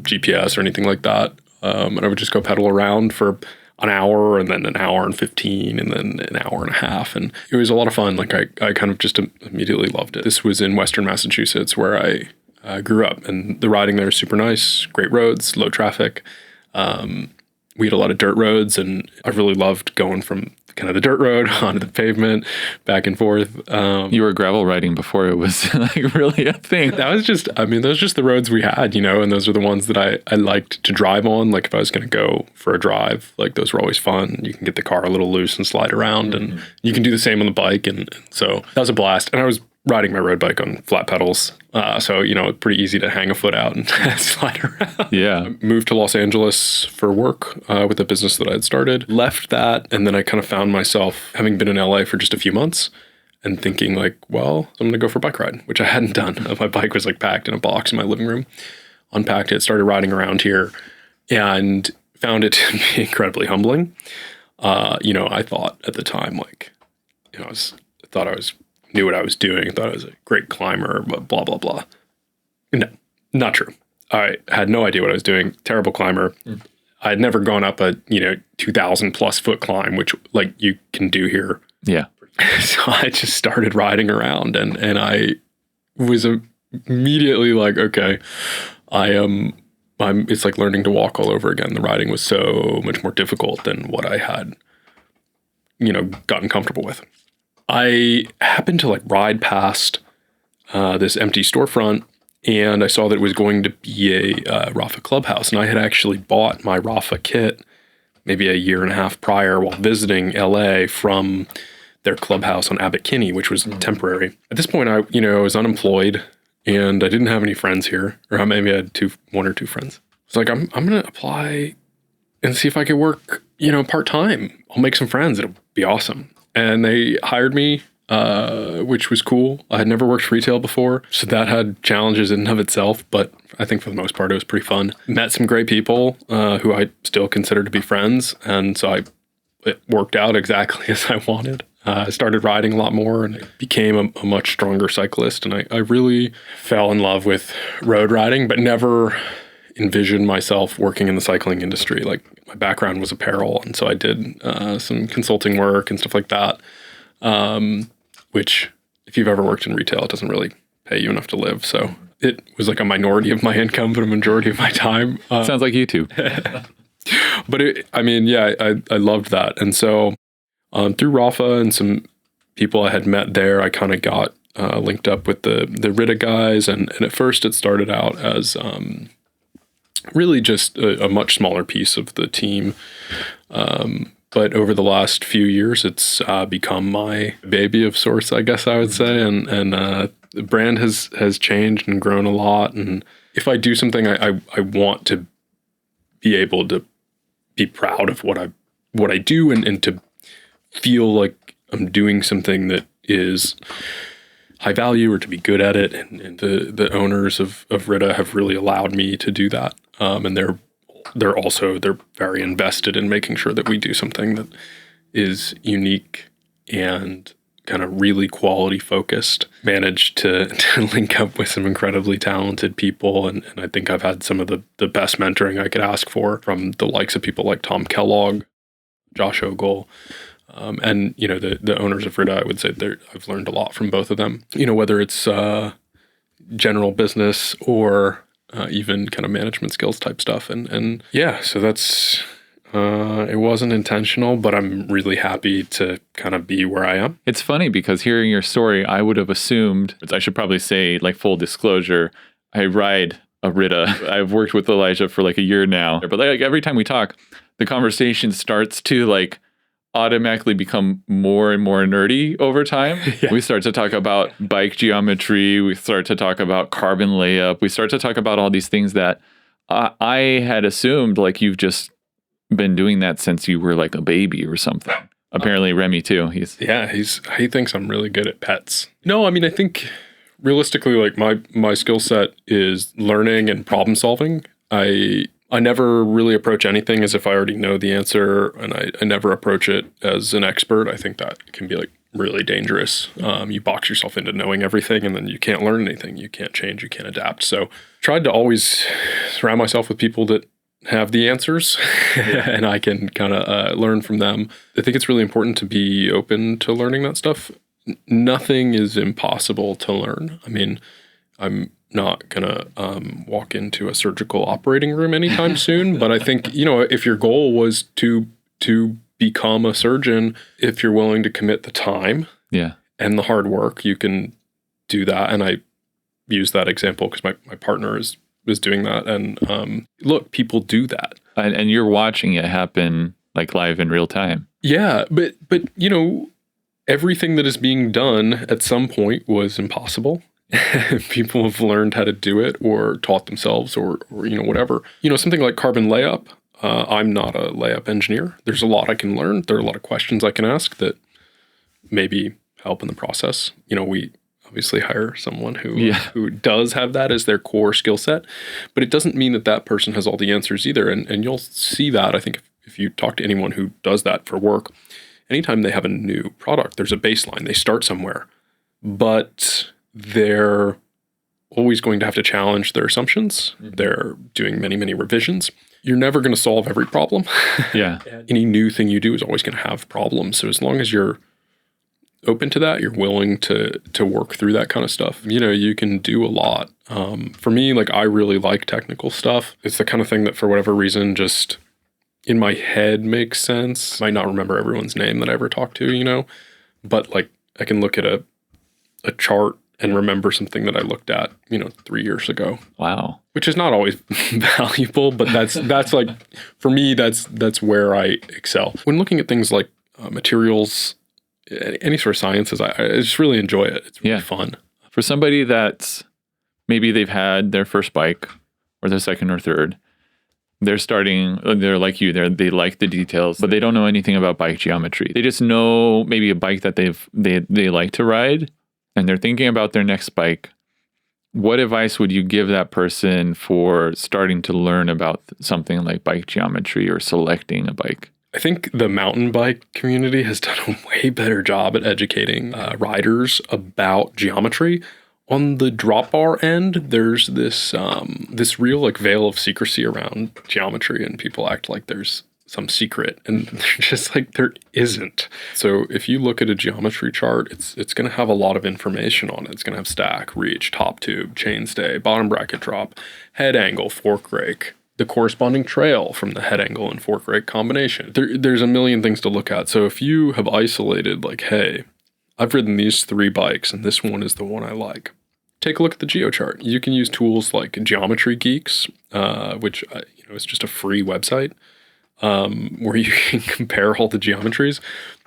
GPS or anything like that. And I would just go pedal around for an hour and then an hour and 15 and then an hour and a half. And it was a lot of fun. Like I kind of just immediately loved it. This was in Western Massachusetts where I grew up, and the riding there is super nice, great roads, low traffic. We had a lot of dirt roads, and I really loved going from kind of the dirt road onto the pavement, back and forth. You were gravel riding before it was like really a thing. That was just, I mean, those were just the roads we had, you know, and those are the ones that I liked to drive on. Like if I was going to go for a drive, like those were always fun. You can get the car a little loose and slide around, and you can do the same on the bike. And so that was a blast. And I was riding my road bike on flat pedals. So, you know, pretty easy to hang a foot out and slide around. Yeah. I moved to Los Angeles for work with a business that I had started, left that. And then I kind of found myself having been in LA for just a few months and thinking like, well, I'm going to go for a bike ride, which I hadn't done. My bike was like packed in a box in my living room, unpacked it, started riding around here, and found it to be incredibly humbling. You know, I thought at the time, like, you know, knew what I was doing, thought I was a great climber, but blah, blah, blah. No, not true. I had no idea what I was doing. Terrible climber. I had never gone up a, 2,000 plus foot climb, which like you can do here. Yeah. So I just started riding around, and I was immediately like, okay, it's like learning to walk all over again. The riding was so much more difficult than what I had, gotten comfortable with. I happened to like ride past this empty storefront, and I saw that it was going to be a Rafa clubhouse. And I had actually bought my Rafa kit maybe a year and a half prior while visiting LA from their clubhouse on Abbot Kinney, which was temporary. At this point, I was unemployed and I didn't have any friends here, or maybe I had one or two friends. It's like, I'm going to apply and see if I could work, part-time. I'll make some friends. It'll be awesome. And they hired me, which was cool. I had never worked retail before, so that had challenges in and of itself, but I think for the most part, it was pretty fun. Met some great people who I still consider to be friends, and so it worked out exactly as I wanted. I started riding a lot more, and I became a much stronger cyclist, and I really fell in love with road riding, but never envisioned myself working in the cycling industry. Like, my background was apparel, and so I did some consulting work and stuff like that, which, if you've ever worked in retail, it doesn't really pay you enough to live. So it was like a minority of my income, but a majority of my time. Sounds like you too. But I loved that. And so through Rafa and some people I had met there, I kind of got linked up with the Ritte guys. And at first it started out as really just a much smaller piece of the team. But over the last few years, it's become my baby of sorts, I guess I would say. And the brand has changed and grown a lot. And if I do something, I want to be able to be proud of what I do and to feel like I'm doing something that is high value or to be good at it. And the owners of Ritte have really allowed me to do that. And they're very invested in making sure that we do something that is unique and kind of really quality focused. Managed to link up with some incredibly talented people. And I think I've had some of the best mentoring I could ask for from the likes of people like Tom Kellogg, Josh Ogle, and, you know, the owners of Ritte. I would say I've learned a lot from both of them, you know, whether it's general business or even kind of management skills type stuff. And yeah, so that's, it wasn't intentional, but I'm really happy to kind of be where I am. It's funny because hearing your story, I would have assumed, I should probably say, like, full disclosure, I ride a Ritte. I've worked with Elijah for like a year now, but like every time we talk, the conversation starts to like automatically become more and more nerdy over time. Yeah. We start to talk about bike geometry. We start to talk about carbon layup. We start to talk about all these things that I had assumed like you've just been doing that since you were like a baby or something. Apparently Remy too. He thinks I'm really good at pets. No, I mean, I think realistically, like my skill set is learning and problem solving. I never really approach anything as if I already know the answer, and I never approach it as an expert. I think that can be like really dangerous. You box yourself into knowing everything, and then you can't learn anything. You can't change. You can't adapt. So tried to always surround myself with people that have the answers and I can kind of learn from them. I think it's really important to be open to learning that stuff. Nothing is impossible to learn. I mean, I'm not gonna walk into a surgical operating room anytime soon, but I think, you know, if your goal was to become a surgeon, if you're willing to commit the time and the hard work, you can do that. And I use that example because my partner is doing that. And look, people do that. And you're watching it happen like live in real time. Yeah, but you know, everything that is being done at some point was impossible. People have learned how to do it or taught themselves or you know, whatever. You know, something like carbon layup. I'm not a layup engineer. There's a lot I can learn. There are a lot of questions I can ask that maybe help in the process. You know, we obviously hire someone who does have that as their core skill set, but it doesn't mean that person has all the answers either. And you'll see that, I think, if you talk to anyone who does that for work, anytime they have a new product, there's a baseline. They start somewhere, but they're always going to have to challenge their assumptions. Mm-hmm. They're doing many, many revisions. You're never going to solve every problem. Yeah. Any new thing you do is always going to have problems. So as long as you're open to that, you're willing to work through that kind of stuff, you know, you can do a lot. For me, like, I really like technical stuff. It's the kind of thing that for whatever reason, just in my head makes sense. Might not remember everyone's name that I ever talked to, you know, but like I can look at a chart and remember something that I looked at, you know, 3 years ago. Wow. Which is not always valuable, but that's like, for me, that's where I excel. When looking at things like materials, any sort of sciences, I just really enjoy it. It's really fun. For somebody that's maybe they've had their first bike or their second or third, they're like you, they like the details, but they don't know anything about bike geometry. They just know maybe a bike that they like to ride, and they're thinking about their next bike. What advice would you give that person for starting to learn about something like bike geometry or selecting a bike? I think the mountain bike community has done a way better job at educating riders about geometry. On the drop bar end, there's this real like veil of secrecy around geometry, and people act like there's some secret, and they're just like, there isn't. So if you look at a geometry chart, it's going to have a lot of information on it. It's going to have stack, reach, top tube, chainstay, bottom bracket drop, head angle, fork rake, the corresponding trail from the head angle and fork rake combination. There's a million things to look at. So if you have isolated like, hey, I've ridden these 3 bikes and this one is the one I like, take a look at the GeoChart. You can use tools like Geometry Geeks, which is just a free website where you can compare all the geometries.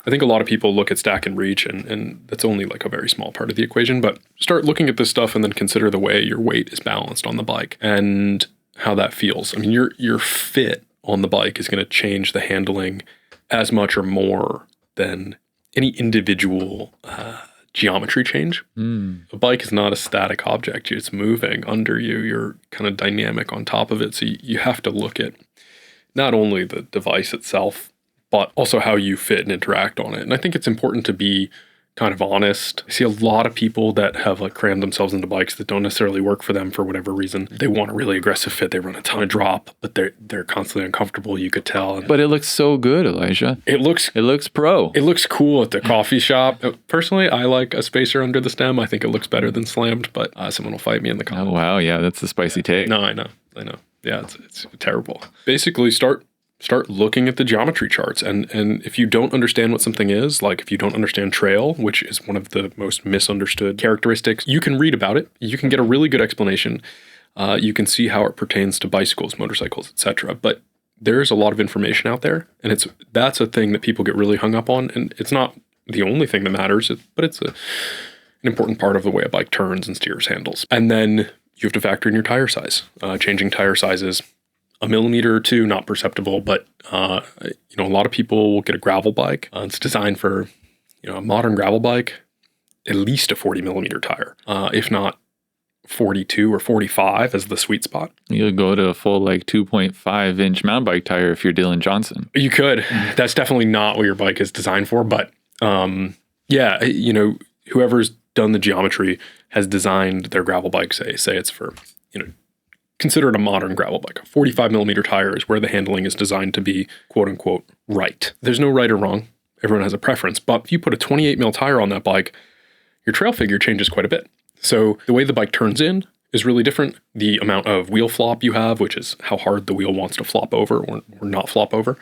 I think a lot of people look at stack and reach, and that's only like a very small part of the equation, but start looking at this stuff and then consider the way your weight is balanced on the bike and how that feels. I mean, your fit on the bike is going to change the handling as much or more than any individual geometry change. A bike is not a static object. It's moving under you. You're kind of dynamic on top of it. So you have to look at not only the device itself, but also how you fit and interact on it. And I think it's important to be kind of honest. I see a lot of people that have like crammed themselves into bikes that don't necessarily work for them for whatever reason. They want a really aggressive fit. They run a ton of drop, but they're constantly uncomfortable. You could tell. But it looks so good, Elijah. It looks pro. It looks cool at the coffee shop. Personally, I like a spacer under the stem. I think it looks better than slammed, but someone will fight me in the comments. Oh, wow. Yeah, that's a spicy take. No, I know. Yeah, it's terrible. Basically, start looking at the geometry charts. And if you don't understand what something is, like if you don't understand trail, which is one of the most misunderstood characteristics, you can read about it. You can get a really good explanation. You can see how it pertains to bicycles, motorcycles, etc. But there's a lot of information out there, and that's a thing that people get really hung up on. And it's not the only thing that matters, but it's an important part of the way a bike turns and steers, handles. And then you have to factor in your tire size. Changing tire sizes, a millimeter or two, not perceptible, but a lot of people will get a gravel bike. It's designed for, a modern gravel bike, at least a 40 millimeter tire, if not 42 or 45 as the sweet spot. You'll go to a full 2.5 inch mountain bike tire if you're Dylan Johnson. You could. That's definitely not what your bike is designed for, but whoever's done the geometry has designed their gravel bike, say it's for, consider it a modern gravel bike. A 45 millimeter tire is where the handling is designed to be, quote unquote, right. There's no right or wrong. Everyone has a preference. But if you put a 28 mil tire on that bike, your trail figure changes quite a bit. So the way the bike turns in is really different. The amount of wheel flop you have, which is how hard the wheel wants to flop over or not flop over,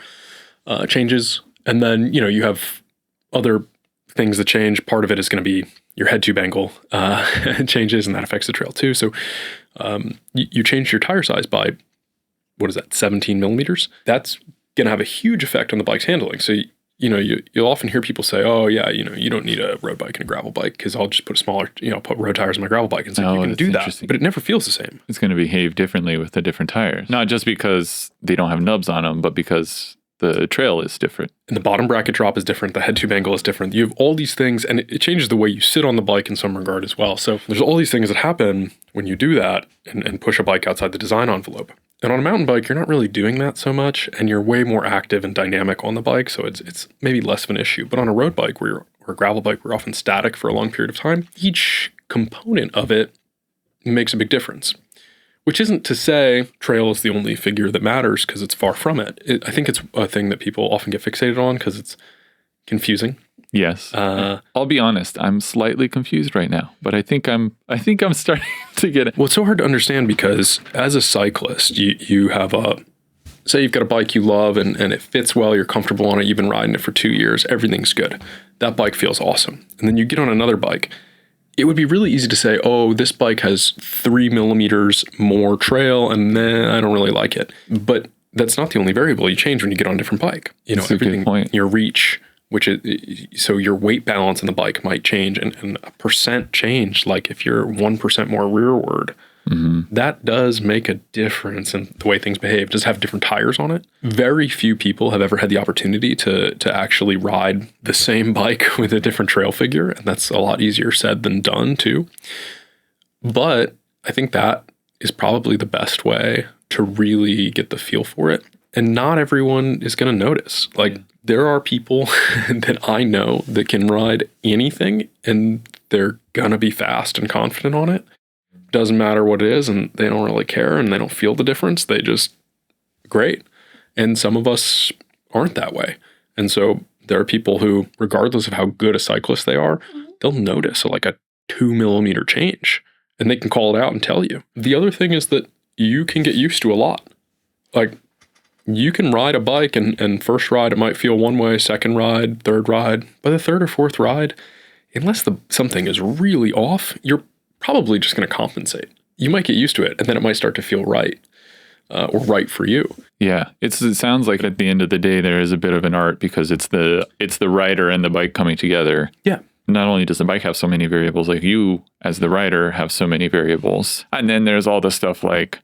changes. And then, you have other things that change. Part of it is going to be your head tube angle changes, and that affects the trail too. So you change your tire size by, 17 millimeters? That's going to have a huge effect on the bike's handling. So, you'll often hear people say, oh yeah, you don't need a road bike and a gravel bike because I'll just put put road tires on my gravel bike. And so you can do that, but it never feels the same. It's going to behave differently with the different tires. Not just because they don't have nubs on them, but because the trail is different. And the bottom bracket drop is different. The head tube angle is different. You have all these things, and it changes the way you sit on the bike in some regard as well. So there's all these things that happen when you do that and push a bike outside the design envelope. And on a mountain bike, you're not really doing that so much, and you're way more active and dynamic on the bike, so it's maybe less of an issue. But on a road bike or a gravel bike, we're often static for a long period of time. Each component of it makes a big difference. Which isn't to say trail is the only figure that matters, because it's far from it. I think it's a thing that people often get fixated on because it's confusing. Yes. I'll be honest, I'm slightly confused right now, but I think I'm starting to get it. Well, it's so hard to understand because as a cyclist, you have say you've got a bike you love and it fits well, you're comfortable on it, you've been riding it for 2 years, everything's good. That bike feels awesome. And then you get on another bike. It would be really easy to say, oh, this bike has 3 millimeters more trail, and then I don't really like it. But that's not the only variable you change when you get on a different bike. That's everything, a good point. Your reach, which is, so your weight balance on the bike might change, and a percent change, like if you're 1% more rearward, that does make a difference in the way things behave. Does it have different tires on it? Very few people have ever had the opportunity to actually ride the same bike with a different trail figure, and that's a lot easier said than done too. But I think that is probably the best way to really get the feel for it. And not everyone is going to notice. Like, there are people that I know that can ride anything, and they're going to be fast and confident on it. Doesn't matter what it is, and they don't really care, and they don't feel the difference. They just, great. And some of us aren't that way. And so there are people who, regardless of how good a cyclist they are, they'll notice a 2 millimeter change, and they can call it out and tell you. The other thing is that you can get used to a lot. Like, you can ride a bike, and first ride it might feel one way, second ride, third ride. By the third or fourth ride, unless something is really off, you're probably just going to compensate. You might get used to it, and then it might start to feel right, or right for you. Yeah, it sounds like at the end of the day there is a bit of an art, because it's the rider and the bike coming together. Yeah. Not only does the bike have so many variables, like you as the rider have so many variables, and then there's all the stuff like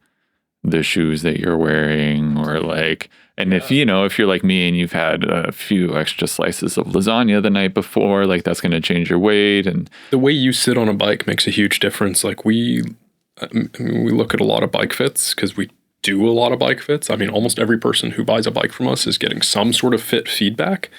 the shoes that you're wearing, or like, and if you're like me and you've had a few extra slices of lasagna the night before, like that's going to change your weight. And the way you sit on a bike makes a huge difference. Like we look at a lot of bike fits because we do a lot of bike fits. I mean, almost every person who buys a bike from us is getting some sort of fit feedback,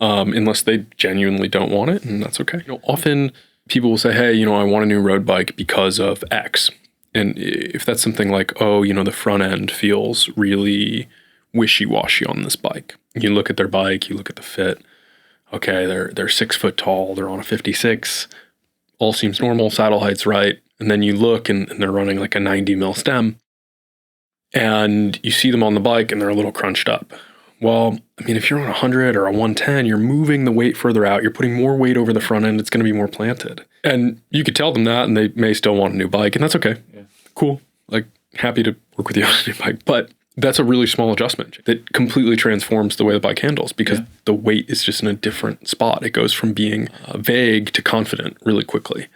unless they genuinely don't want it, and that's okay. Often people will say, hey, I want a new road bike because of X. And if that's something like, the front end feels really wishy-washy on this bike. You look at their bike, you look at the fit. Okay, they're 6 foot tall, they're on a 56, all seems normal, saddle height's right. And then you look and they're running like a 90 mil stem. And you see them on the bike and they're a little crunched up. Well, I mean, if you're on 100 or a 110, you're moving the weight further out. You're putting more weight over the front end. It's going to be more planted. And you could tell them that, and they may still want a new bike, and that's okay. Yeah. Cool. Like, happy to work with you on a new bike. But that's a really small adjustment that completely transforms the way the bike handles, because the weight is just in a different spot. It goes from being vague to confident really quickly.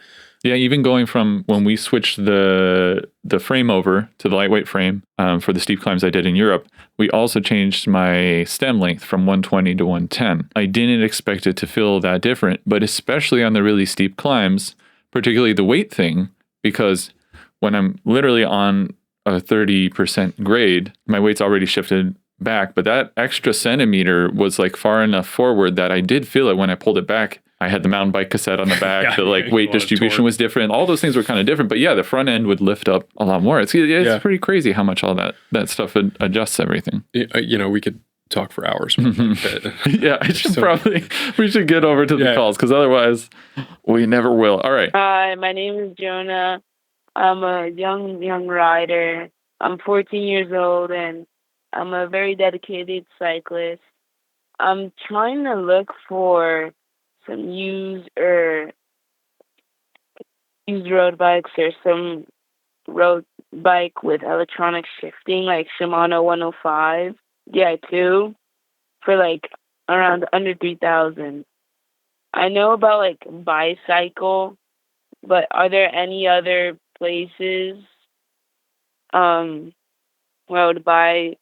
Yeah, even going from when we switched the frame over to the lightweight frame for the steep climbs I did in Europe, we also changed my stem length from 120 to 110. I didn't expect it to feel that different, but especially on the really steep climbs, particularly the weight thing, because when I'm literally on a 30% grade, my weight's already shifted back, but that extra centimeter was like far enough forward that I did feel it when I pulled it back. I had the mountain bike cassette on the back. The weight distribution was different. All those things were kind of different. But yeah, the front end would lift up a lot more. It's pretty crazy how much all that stuff adjusts everything. We could talk for hours. Yeah, we should get over to the calls, because otherwise we never will. All right. Hi, my name is Jonah. I'm a young rider. I'm 14 years old, and I'm a very dedicated cyclist. I'm trying to look for some used road bikes, or some road bike with electronic shifting, like Shimano 105 Di2, for like around under 3,000. I know about like Bicycle, but are there any other places where I would buy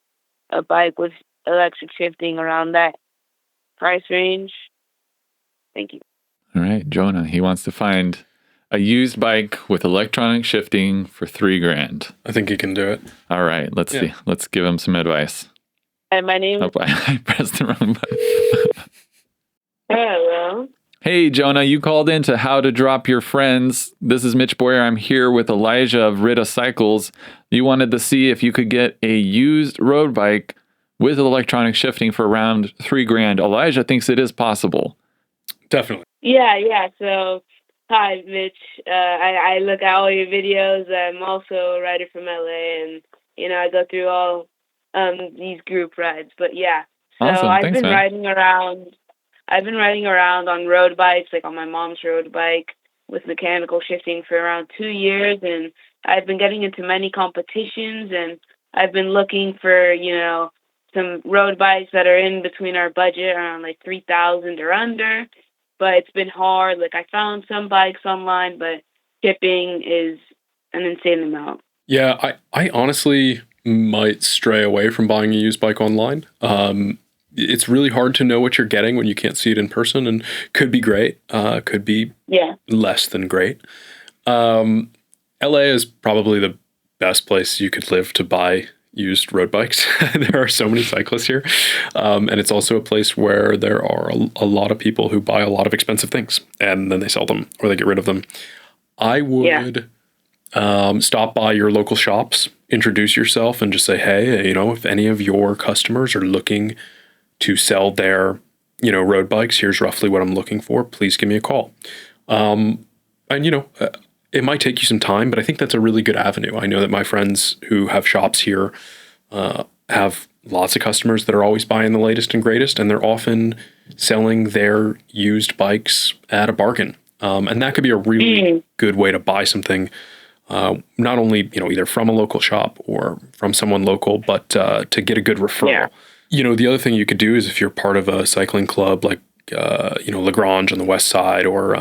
a bike with electric shifting around that price range? Thank you. All right, Jonah, he wants to find a used bike with electronic shifting for $3,000. I think he can do it. All right, let's see. Let's give him some advice. Hi, my name is... I pressed the wrong button. Hello. Hey, Jonah, you called in to How to Drop Your Friends. This is Mitch Boyer. I'm here with Elijah of Ritte Cycles. You wanted to see if you could get a used road bike with electronic shifting for around $3,000. Elijah thinks it is possible. Definitely. Yeah. So, hi, Mitch. I look at all your videos. I'm also a rider from LA, and I go through all these group rides. But yeah, so awesome. I've Thanks, been man. riding around. I've been riding around on road bikes, like on my mom's road bike with mechanical shifting, for around 2 years, and I've been getting into many competitions, and I've been looking for some road bikes that are in between our budget, around like 3,000 or under. But it's been hard. Like, I found some bikes online, but shipping is an insane amount. Yeah, I honestly might stray away from buying a used bike online. It's really hard to know what you're getting when you can't see it in person, and could be great, could be less than great. LA is probably the best place you could live to buy used road bikes. There are so many cyclists here. And it's also a place where there are a lot of people who buy a lot of expensive things and then they sell them or they get rid of them. I would stop by your local shops, introduce yourself, and just say, hey, if any of your customers are looking to sell their, road bikes, here's roughly what I'm looking for. Please give me a call. It might take you some time, but I think that's a really good avenue. I know that my friends who have shops here have lots of customers that are always buying the latest and greatest, and they're often selling their used bikes at a bargain. And that could be a really good way to buy something, not only, either from a local shop or from someone local, but to get a good referral. Yeah. The other thing you could do is, if you're part of a cycling club like Lagrange on the west side, or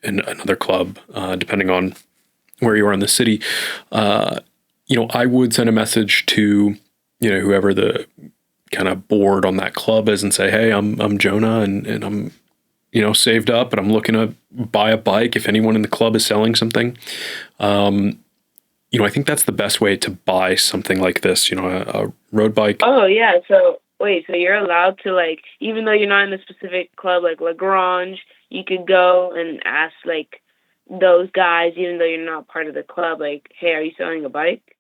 another club, depending on where you are in the city, I would send a message to, whoever the kind of board on that club is and say, hey, I'm Jonah and I'm, saved up and I'm looking to buy a bike. If anyone in the club is selling something, I think that's the best way to buy something like this, a road bike. Oh, yeah. So wait, so you're allowed to, like, even though you're not in a specific club like Lagrange, you could go and ask, like, those guys, even though you're not part of the club, like, hey, are you selling a bike?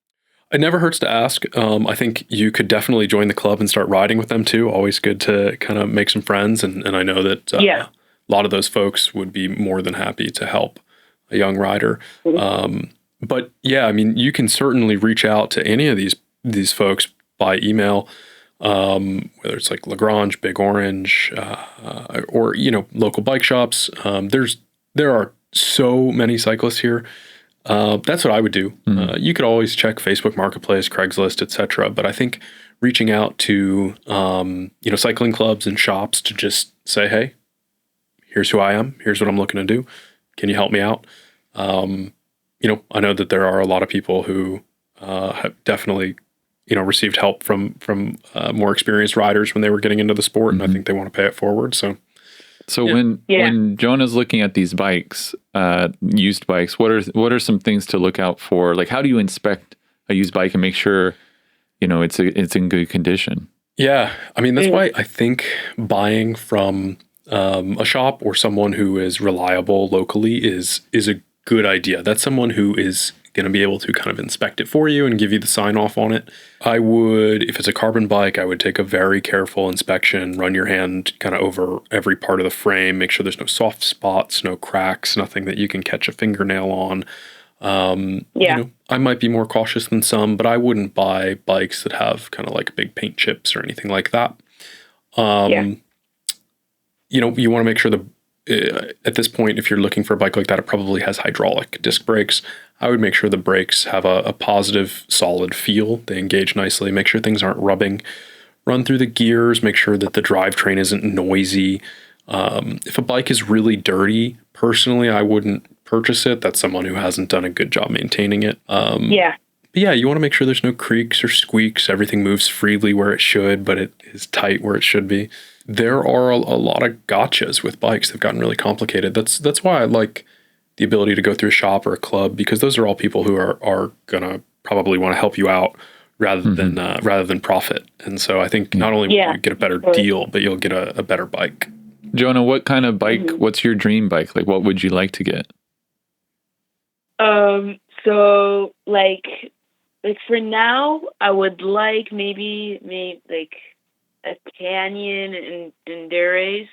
It never hurts to ask. I think you could definitely join the club and start riding with them too. Always good to kind of make some friends. And I know that a lot of those folks would be more than happy to help a young rider. But yeah, I mean, you can certainly reach out to any of these folks by email, whether it's like Lagrange, Big Orange, or, local bike shops. There are so many cyclists here. That's what I would do. You could always check Facebook Marketplace, Craigslist, etc. But I think reaching out to, cycling clubs and shops to just say, hey, here's who I am. Here's what I'm looking to do. Can you help me out? I know that there are a lot of people who have definitely, received help from more experienced riders when they were getting into the sport, and I think they want to pay it forward. So when Jonah's looking at these bikes, used bikes, what are some things to look out for? Like, how do you inspect a used bike and make sure, it's in good condition? Yeah, I mean, that's why I think buying from a shop or someone who is reliable locally is a good idea. That's someone who is going to be able to kind of inspect it for you and give you the sign off on it. I would, if it's a carbon bike, I would take a very careful inspection, run your hand kind of over every part of the frame, make sure there's no soft spots, no cracks, nothing that you can catch a fingernail on. I might be more cautious than some, but I wouldn't buy bikes that have kind of like big paint chips or anything like that. You want to make sure at this point, if you're looking for a bike like that, it probably has hydraulic disc brakes. I would make sure the brakes have a positive, solid feel. They engage nicely. Make sure things aren't rubbing. Run through the gears. Make sure that the drivetrain isn't noisy. If a bike is really dirty, personally, I wouldn't purchase it. That's someone who hasn't done a good job maintaining it. But yeah, you want to make sure there's no creaks or squeaks. Everything moves freely where it should, but it is tight where it should be. There are a lot of gotchas with bikes. They've gotten really complicated. That's why I like the ability to go through a shop or a club, because those are all people who are gonna probably want to help you out rather than profit. And so I think not only will you get a better deal, but you'll get a better bike. Jonah, what kind of bike? What's your dream bike? Like, what would you like to get? So like for now, I would like maybe like a Canyon and Endurace,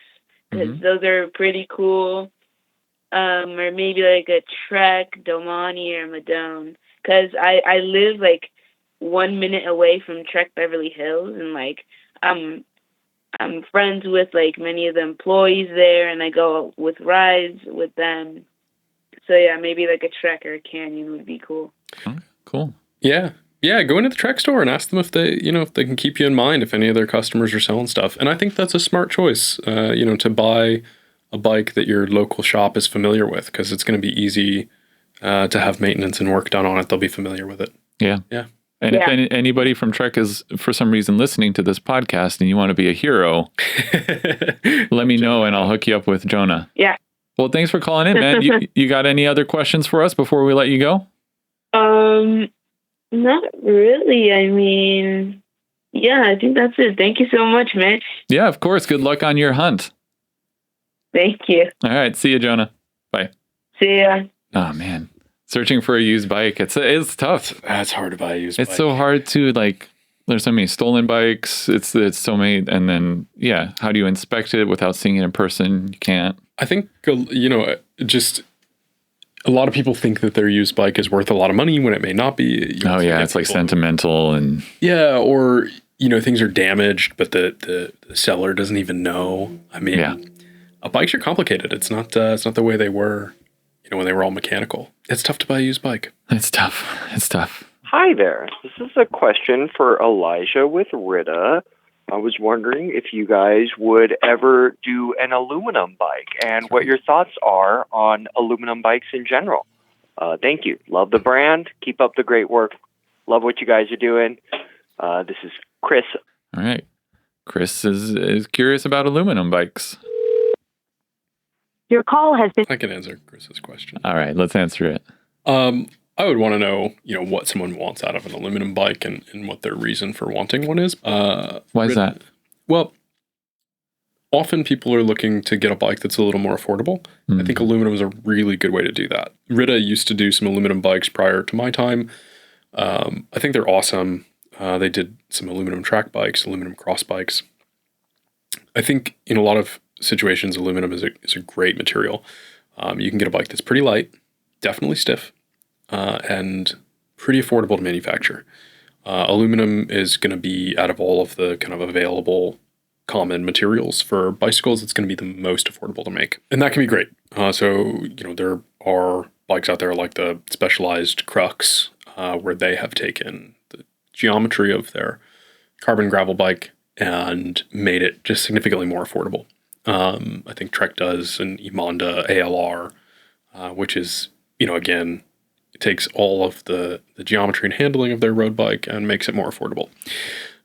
because those are pretty cool. Or maybe like a Trek, Domani, or Madone, because I live like 1 minute away from Trek Beverly Hills, and like I'm friends with like many of the employees there, and I go with rides with them. So yeah, maybe like a Trek or a Canyon would be cool. Okay, cool. Yeah, go into the Trek store and ask them if they can keep you in mind if any of their customers are selling stuff. And I think that's a smart choice, to buy a bike that your local shop is familiar with, because it's going to be easy to have maintenance and work done on it. They'll be familiar with it. Yeah. And if anybody from Trek is for some reason listening to this podcast and you want to be a hero, let me know and I'll hook you up with Jonah. Yeah. Well, thanks for calling in, man. You got any other questions for us before we let you go? Not really. I mean, yeah, I think that's it. Thank you so much, Mitch. Yeah, of course. Good luck on your hunt. Thank you. All right. See you, Jonah. Bye. See ya. Oh, man. Searching for a used bike. It's tough. It's hard to buy a used bike. It's so hard to, like, there's so many stolen bikes. It's so many. And then, how do you inspect it without seeing it in person? You can't. I think, just a lot of people think that their used bike is worth a lot of money when it may not be. It's like sentimental and. Yeah. Or, things are damaged, but the seller doesn't even know. I mean, bikes are complicated. It's not the way they were, when they were all mechanical. It's tough to buy a used bike. It's tough. Hi there. This is a question for Elijah with Ritte. I was wondering if you guys would ever do an aluminum bike and what your thoughts are on aluminum bikes in general. Thank you. Love the brand. Keep up the great work. Love what you guys are doing. This is Chris. All right. Chris is curious about aluminum bikes. Your call has been. I can answer Chris's question. All right, let's answer it. I would want to know, what someone wants out of an aluminum bike and what their reason for wanting one is. Why is that? Well, often people are looking to get a bike that's a little more affordable. I think aluminum is a really good way to do that. Ritte used to do some aluminum bikes prior to my time. I think they're awesome. They did some aluminum track bikes, aluminum cross bikes. I think in a lot of situations, aluminum is a great material. You can get a bike that's pretty light, definitely stiff, and pretty affordable to manufacture. Aluminum is going to be, out of all of the kind of available common materials for bicycles, it's going to be the most affordable to make. And that can be great. There are bikes out there like the Specialized Crux, where they have taken the geometry of their carbon gravel bike and made it just significantly more affordable. I think Trek does an Emonda ALR, which is, again, it takes all of the geometry and handling of their road bike and makes it more affordable.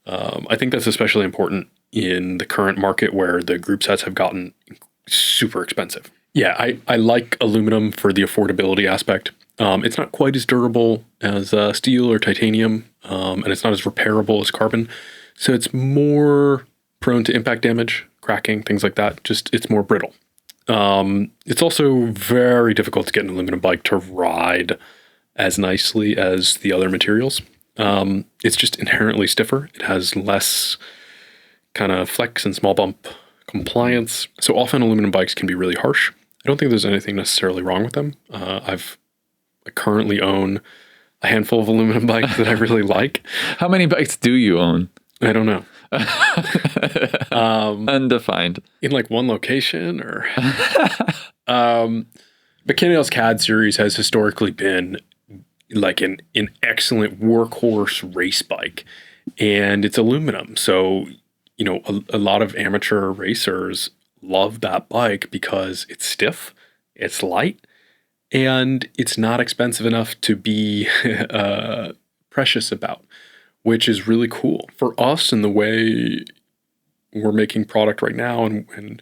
I think that's especially important in the current market where the group sets have gotten super expensive. Yeah, I like aluminum for the affordability aspect. It's not quite as durable as steel or titanium, and it's not as repairable as carbon. So it's more prone to impact damage, cracking, things like that. Just, it's more brittle. It's also very difficult to get an aluminum bike to ride as nicely as the other materials. It's just inherently stiffer. It has less kind of flex and small bump compliance. So often aluminum bikes can be really harsh. I don't think there's anything necessarily wrong with them. I currently own a handful of aluminum bikes that I really like. How many bikes do you own? I don't know. Undefined. In like one location or... McKinnell's CAD series has historically been like an excellent workhorse race bike, and it's aluminum. So, a lot of amateur racers love that bike because it's stiff, it's light, and it's not expensive enough to be precious about, which is really cool for us in the way we're making product right now. And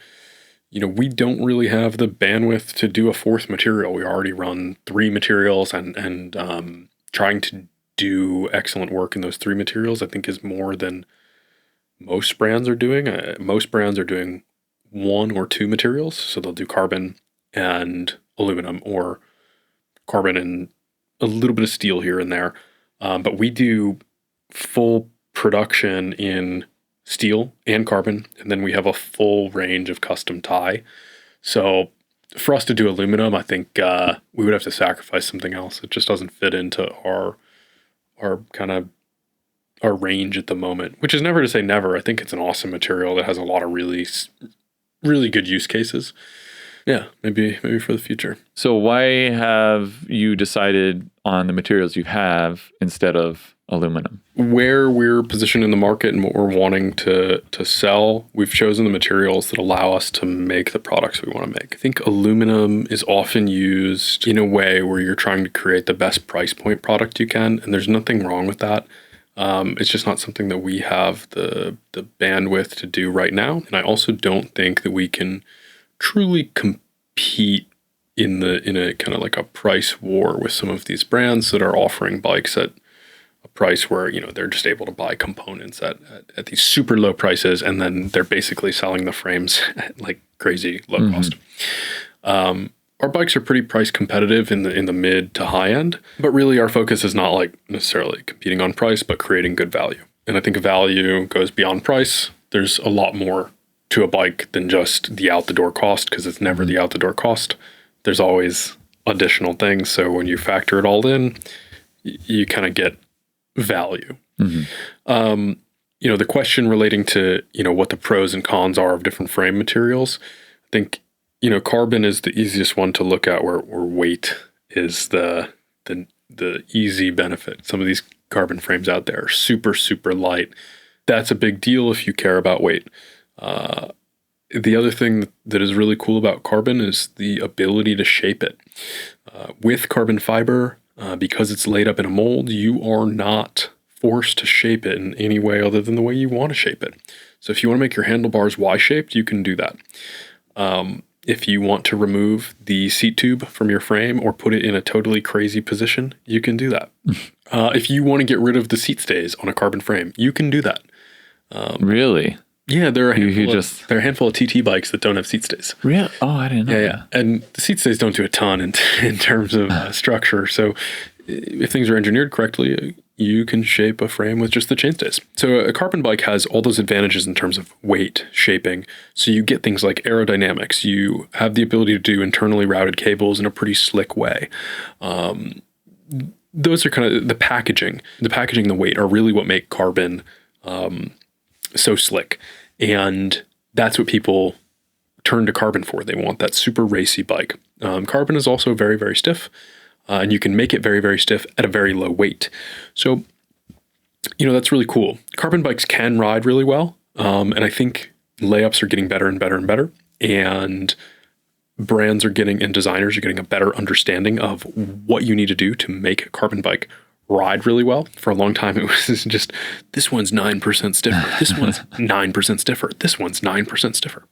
we don't really have the bandwidth to do a fourth material. We already run 3 materials, and trying to do excellent work in those 3 materials, I think, is more than most brands are doing. Most brands are doing 1 or 2 materials. So they'll do carbon and aluminum, or carbon and a little bit of steel here and there. But we do full production in steel and carbon, and then we have a full range of custom tie. So for us to do aluminum, I think we would have to sacrifice something else. It just doesn't fit into our kind of our range at the moment, which is never to say never. I think it's an awesome material that has a lot of really, really good use cases. Yeah, maybe for the future. So why have you decided on the materials you have instead of aluminum? Where we're positioned in the market and what we're wanting to sell, we've chosen the materials that allow us to make the products we want to make. I think aluminum is often used in a way where you're trying to create the best price point product you can, and there's nothing wrong with that. It's just not something that we have the bandwidth to do right now. And I also don't think that we can truly compete in a kind of like a price war with some of these brands that are offering bikes at a price where, they're just able to buy components at these super low prices, and then they're basically selling the frames at like crazy low cost. Our bikes are pretty price competitive in the mid to high end, but really our focus is not like necessarily competing on price, but creating good value. And I think value goes beyond price. There's a lot more to a bike than just the out the door cost, because it's never the out the door cost. There's always additional things. So when you factor it all in, you kind of get value. The question relating to, what the pros and cons are of different frame materials, I think, carbon is the easiest one to look at, where weight is the easy benefit. Some of these carbon frames out there are super, super light. That's a big deal if you care about weight. The other thing that is really cool about carbon is the ability to shape it. With carbon fiber, Because it's laid up in a mold, you are not forced to shape it in any way other than the way you want to shape it. So if you want to make your handlebars Y-shaped, you can do that. If you want to remove the seat tube from your frame or put it in a totally crazy position, you can do that. If you want to get rid of the seat stays on a carbon frame, you can do that. Really? Yeah, there are a handful of TT bikes that don't have seat stays. Really? Oh, I didn't know. Yeah. And the seat stays don't do a ton in terms of structure. So if things are engineered correctly, you can shape a frame with just the chainstays. So a carbon bike has all those advantages in terms of weight, shaping. So you get things like aerodynamics. You have the ability to do internally routed cables in a pretty slick way. Those are kind of the packaging. The packaging and the weight are really what make carbon so slick. And that's what people turn to carbon for. They want that super racy bike. Carbon is also very, very stiff. And you can make it very, very stiff at a very low weight. So, that's really cool. Carbon bikes can ride really well. And I think layups are getting better and better and better. And brands are getting, and designers are getting a better understanding of what you need to do to make a carbon bike ride really well. For a long time, it was just, this one's 9% stiffer. This one's 9% stiffer. This one's 9% stiffer.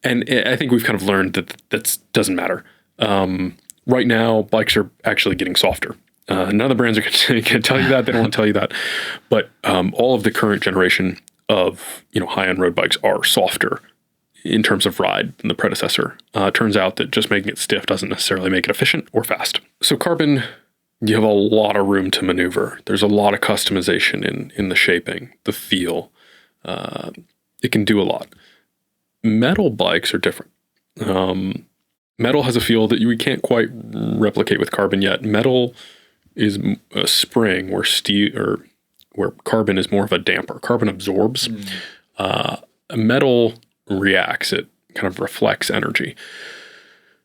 And I think we've kind of learned that doesn't matter. Right now, bikes are actually getting softer. None of the brands are going to tell you that. They don't want to tell you that. But all of the current generation of high-end road bikes are softer in terms of ride than the predecessor. Turns out that just making it stiff doesn't necessarily make it efficient or fast. So carbon, you have a lot of room to maneuver. There's a lot of customization in the shaping, the feel. It can do a lot. Metal bikes are different. Metal has a feel that we can't quite replicate with carbon yet. Metal is a spring where carbon is more of a damper. Carbon absorbs. Metal reacts. It kind of reflects energy.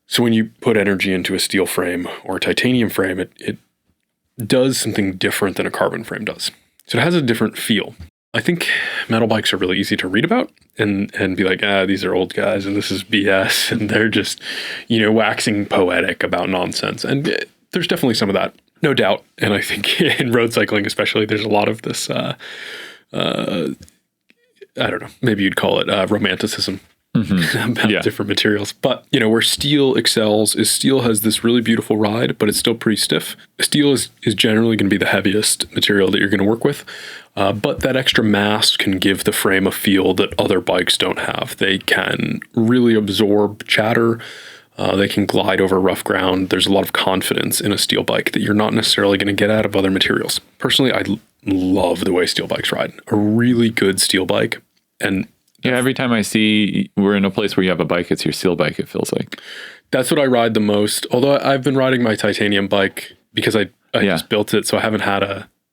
So when you put energy into a steel frame or a titanium frame, it does something different than a carbon frame does. So it has a different feel. I think metal bikes are really easy to read about and be like, these are old guys and this is BS. And they're just, waxing poetic about nonsense. And there's definitely some of that, no doubt. And I think in road cycling especially, there's a lot of this, I don't know, maybe you'd call it romanticism about different materials. But, where steel excels is steel has this really beautiful ride, but it's still pretty stiff. Steel is generally going to be the heaviest material that you're going to work with. But that extra mass can give the frame a feel that other bikes don't have. They can really absorb chatter. They can glide over rough ground. There's a lot of confidence in a steel bike that you're not necessarily going to get out of other materials. Personally, I love the way steel bikes ride. A really good steel bike. And every time I see we're in a place where you have a bike, it's your steel bike, it feels like. That's what I ride the most. Although I've been riding my titanium bike because I just built it, so I haven't had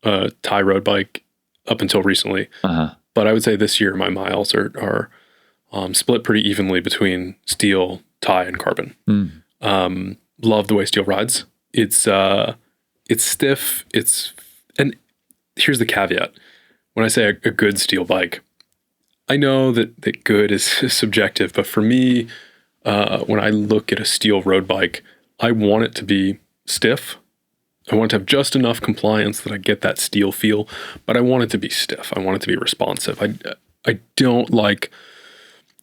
a Thai road bike up until recently. But I would say this year my miles are split pretty evenly between steel, Thai, and carbon. Love the way steel rides. It's stiff. And here's the caveat. When I say a good steel bike, I know that good is subjective, but for me, when I look at a steel road bike, I want it to be stiff. I want it to have just enough compliance that I get that steel feel, but I want it to be stiff. I want it to be responsive. I don't like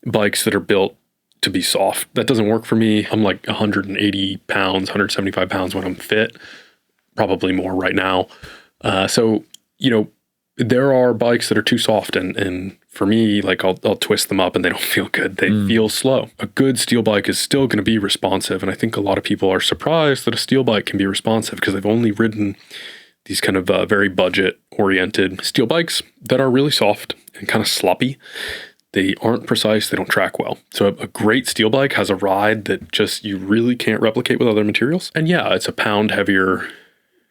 bikes that are built to be soft. That doesn't work for me. I'm like 180 pounds, 175 pounds when I'm fit, probably more right now. So, there are bikes that are too soft and for me, like I'll twist them up and they don't feel good. They feel slow. A good steel bike is still going to be responsive. And I think a lot of people are surprised that a steel bike can be responsive because they've only ridden these kind of very budget oriented steel bikes that are really soft and kind of sloppy. They aren't precise. They don't track well. So a great steel bike has a ride that just you really can't replicate with other materials. And yeah, it's a pound heavier,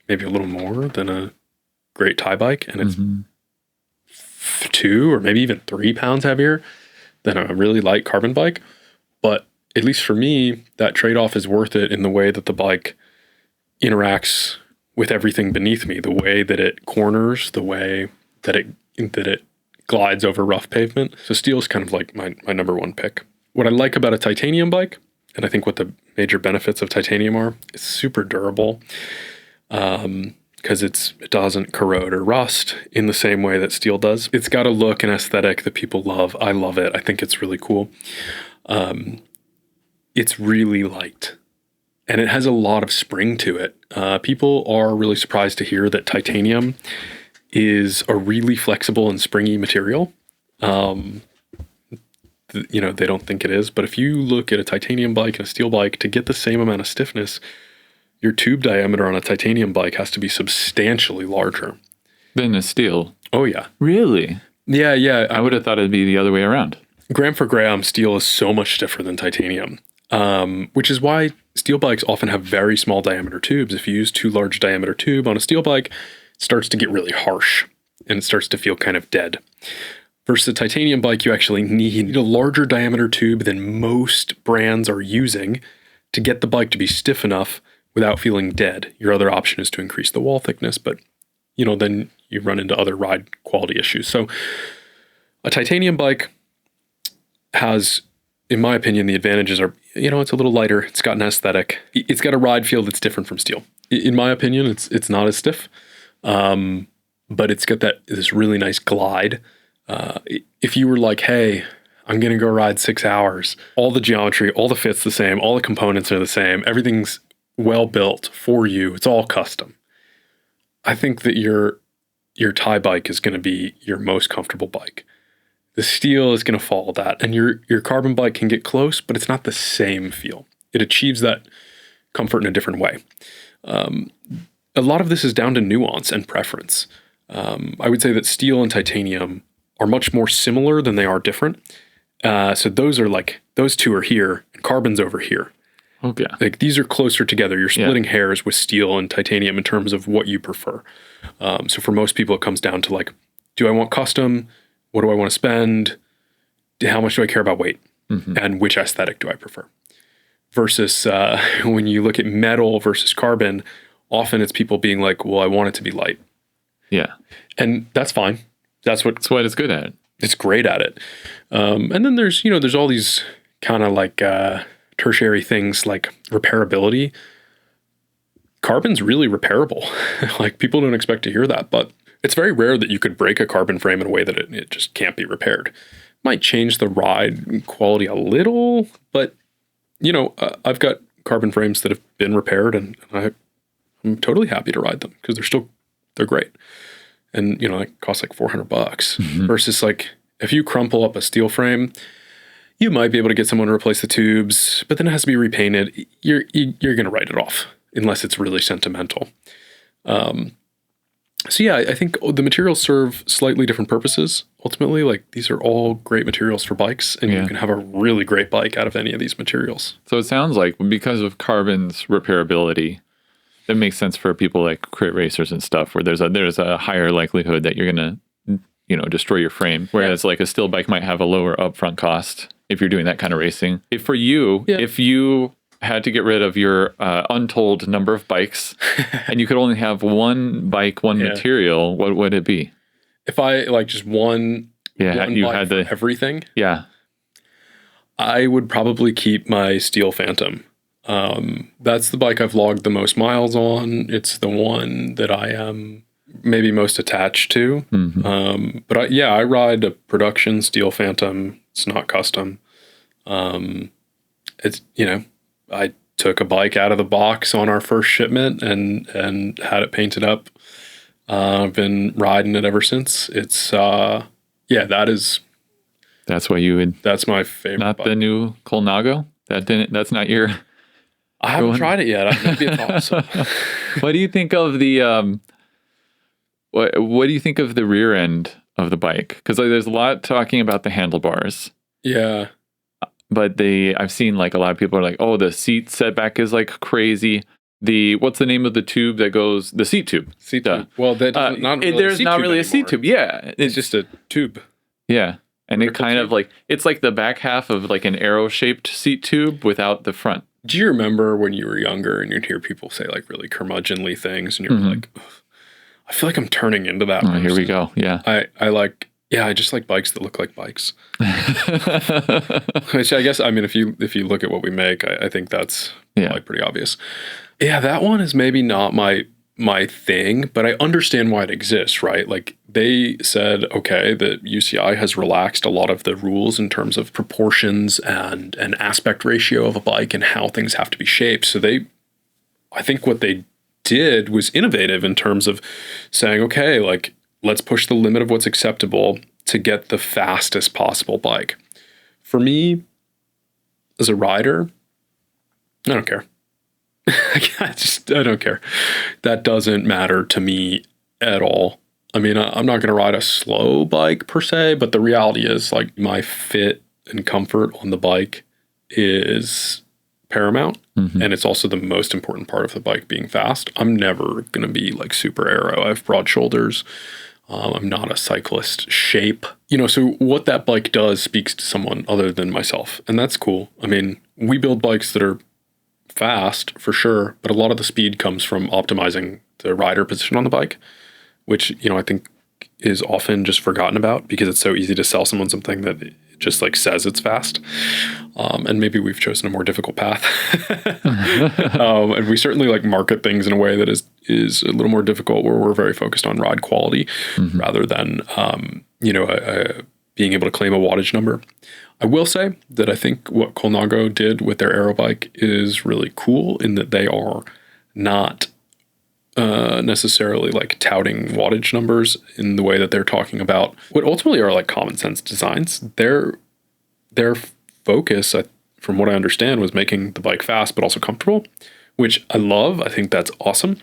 maybe a little more than a great Thai bike. And it's 2 or maybe even 3 pounds heavier than a really light carbon bike. But at least for me, that trade-off is worth it in the way that the bike interacts with everything beneath me, the way that it corners, the way that it glides over rough pavement. So steel is kind of like my number one pick. What I like about a titanium bike, and I think what the major benefits of titanium are, it's super durable. because it doesn't corrode or rust in the same way that steel does. It's got a look and aesthetic that people love. I love it. I think it's really cool. It's really light, and it has a lot of spring to it. People are really surprised to hear that titanium is a really flexible and springy material. They don't think it is, but if you look at a titanium bike and a steel bike, to get the same amount of stiffness, your tube diameter on a titanium bike has to be substantially larger than a steel. Oh yeah. Really? Yeah. I would have thought it'd be the other way around. Gram for gram, steel is so much stiffer than titanium, which is why steel bikes often have very small diameter tubes. If you use too large diameter tube on a steel bike, it starts to get really harsh and it starts to feel kind of dead. Versus a titanium bike, you actually need a larger diameter tube than most brands are using to get the bike to be stiff enough without feeling dead. Your other option is to increase the wall thickness, but then you run into other ride quality issues. So a titanium bike has, in my opinion, the advantages are, it's a little lighter. It's got an aesthetic. It's got a ride feel that's different from steel. In my opinion, it's not as stiff, but it's got this really nice glide. If you were like, hey, I'm going to go ride 6 hours, all the geometry, all the fit's the same, all the components are the same, everything's well built for you, it's all custom. I think that your tie bike is going to be your most comfortable bike. The steel is going to follow that, and your carbon bike can get close, but it's not the same feel. It achieves that comfort in a different way. A lot of this is down to nuance and preference. I would say that steel and titanium are much more similar than they are different. So those two are here, and carbon's over here. Okay. Like these are closer together. You're splitting hairs with steel and titanium in terms of what you prefer. So for most people, it comes down to like, do I want custom? What do I want to spend? How much do I care about weight? Mm-hmm. And which aesthetic do I prefer? Versus when you look at metal versus carbon, often it's people being like, well, I want it to be light. Yeah. And that's fine. That's what it's good at. It's great at it. And then there's all these kind of like tertiary things like repairability. Carbon's really repairable. Like people don't expect to hear that, but it's very rare that you could break a carbon frame in a way that it just can't be repaired. Might change the ride quality a little, but I've got carbon frames that have been repaired and I'm totally happy to ride them because they're great. And, it costs like $400 mm-hmm. versus like if you crumple up a steel frame, you might be able to get someone to replace the tubes, but then it has to be repainted. You're going to write it off unless it's really sentimental. So yeah, I think the materials serve slightly different purposes. Ultimately, like these are all great materials for bikes, and you can have a really great bike out of any of these materials. So it sounds like because of carbon's repairability, that makes sense for people like crit racers and stuff, where there's a higher likelihood that you're gonna, destroy your frame. Whereas like a steel bike might have a lower upfront cost if you're doing that kind of racing. If you had to get rid of your untold number of bikes and you could only have one bike, one material, what would it be? If I like just one you had for everything. Yeah. I would probably keep my Steel Phantom. That's the bike I've logged the most miles on. It's the one that I am maybe most attached to. Mm-hmm. But I ride a production Steel Phantom. It's not custom. It's, I took a bike out of the box on our first shipment and had it painted up. I've been riding it ever since. It's, that's what you would. That's my favorite. Not bike. The new Colnalgo? That's not your. I haven't tried it yet. Maybe it's awesome. What do you think of the what do you think of the rear end of the bike? Because there's a lot talking about the handlebars. Yeah. But I've seen like a lot of people are like, oh, the seat setback is like crazy. What's the name of the tube that goes, the seat tube? Seat tube. Well, there's not really a seat tube. Yeah. It's just a tube. Yeah. And it kind of like, it's like the back half of like an arrow shaped seat tube without the front. Do you remember when you were younger and you'd hear people say like really curmudgeonly things and you're like, I feel like I'm turning into that person. Here we go. Yeah. I just like bikes that look like bikes. Which I guess, if you look at what we make, I think that's probably pretty obvious. Yeah, that one is maybe not my my thing, but I understand why it exists, right? Like they said, okay, the UCI has relaxed a lot of the rules in terms of proportions and an aspect ratio of a bike and how things have to be shaped. So I think what they did was innovative in terms of saying, okay, like let's push the limit of what's acceptable to get the fastest possible bike. For me, as a rider, I don't care. I don't care. That doesn't matter to me at all. I mean, I'm not going to ride a slow bike per se, but the reality is like my fit and comfort on the bike is paramount. Mm-hmm. And it's also the most important part of the bike being fast. I'm never going to be like super aero. I have broad shoulders. I'm not a cyclist shape. So what that bike does speaks to someone other than myself. And that's cool. I mean, we build bikes that are fast for sure, but a lot of the speed comes from optimizing the rider position on the bike, which, I think is often just forgotten about because it's so easy to sell someone something that it just like says it's fast. And maybe we've chosen a more difficult path. And we certainly like market things in a way that is a little more difficult where we're very focused on ride quality rather than, being able to claim a wattage number. I will say that I think what Colnalgo did with their aero bike is really cool in that they are not necessarily like touting wattage numbers in the way that they're talking about what ultimately are like common sense designs. Their focus, from what I understand, was making the bike fast but also comfortable, which I love. I think that's awesome.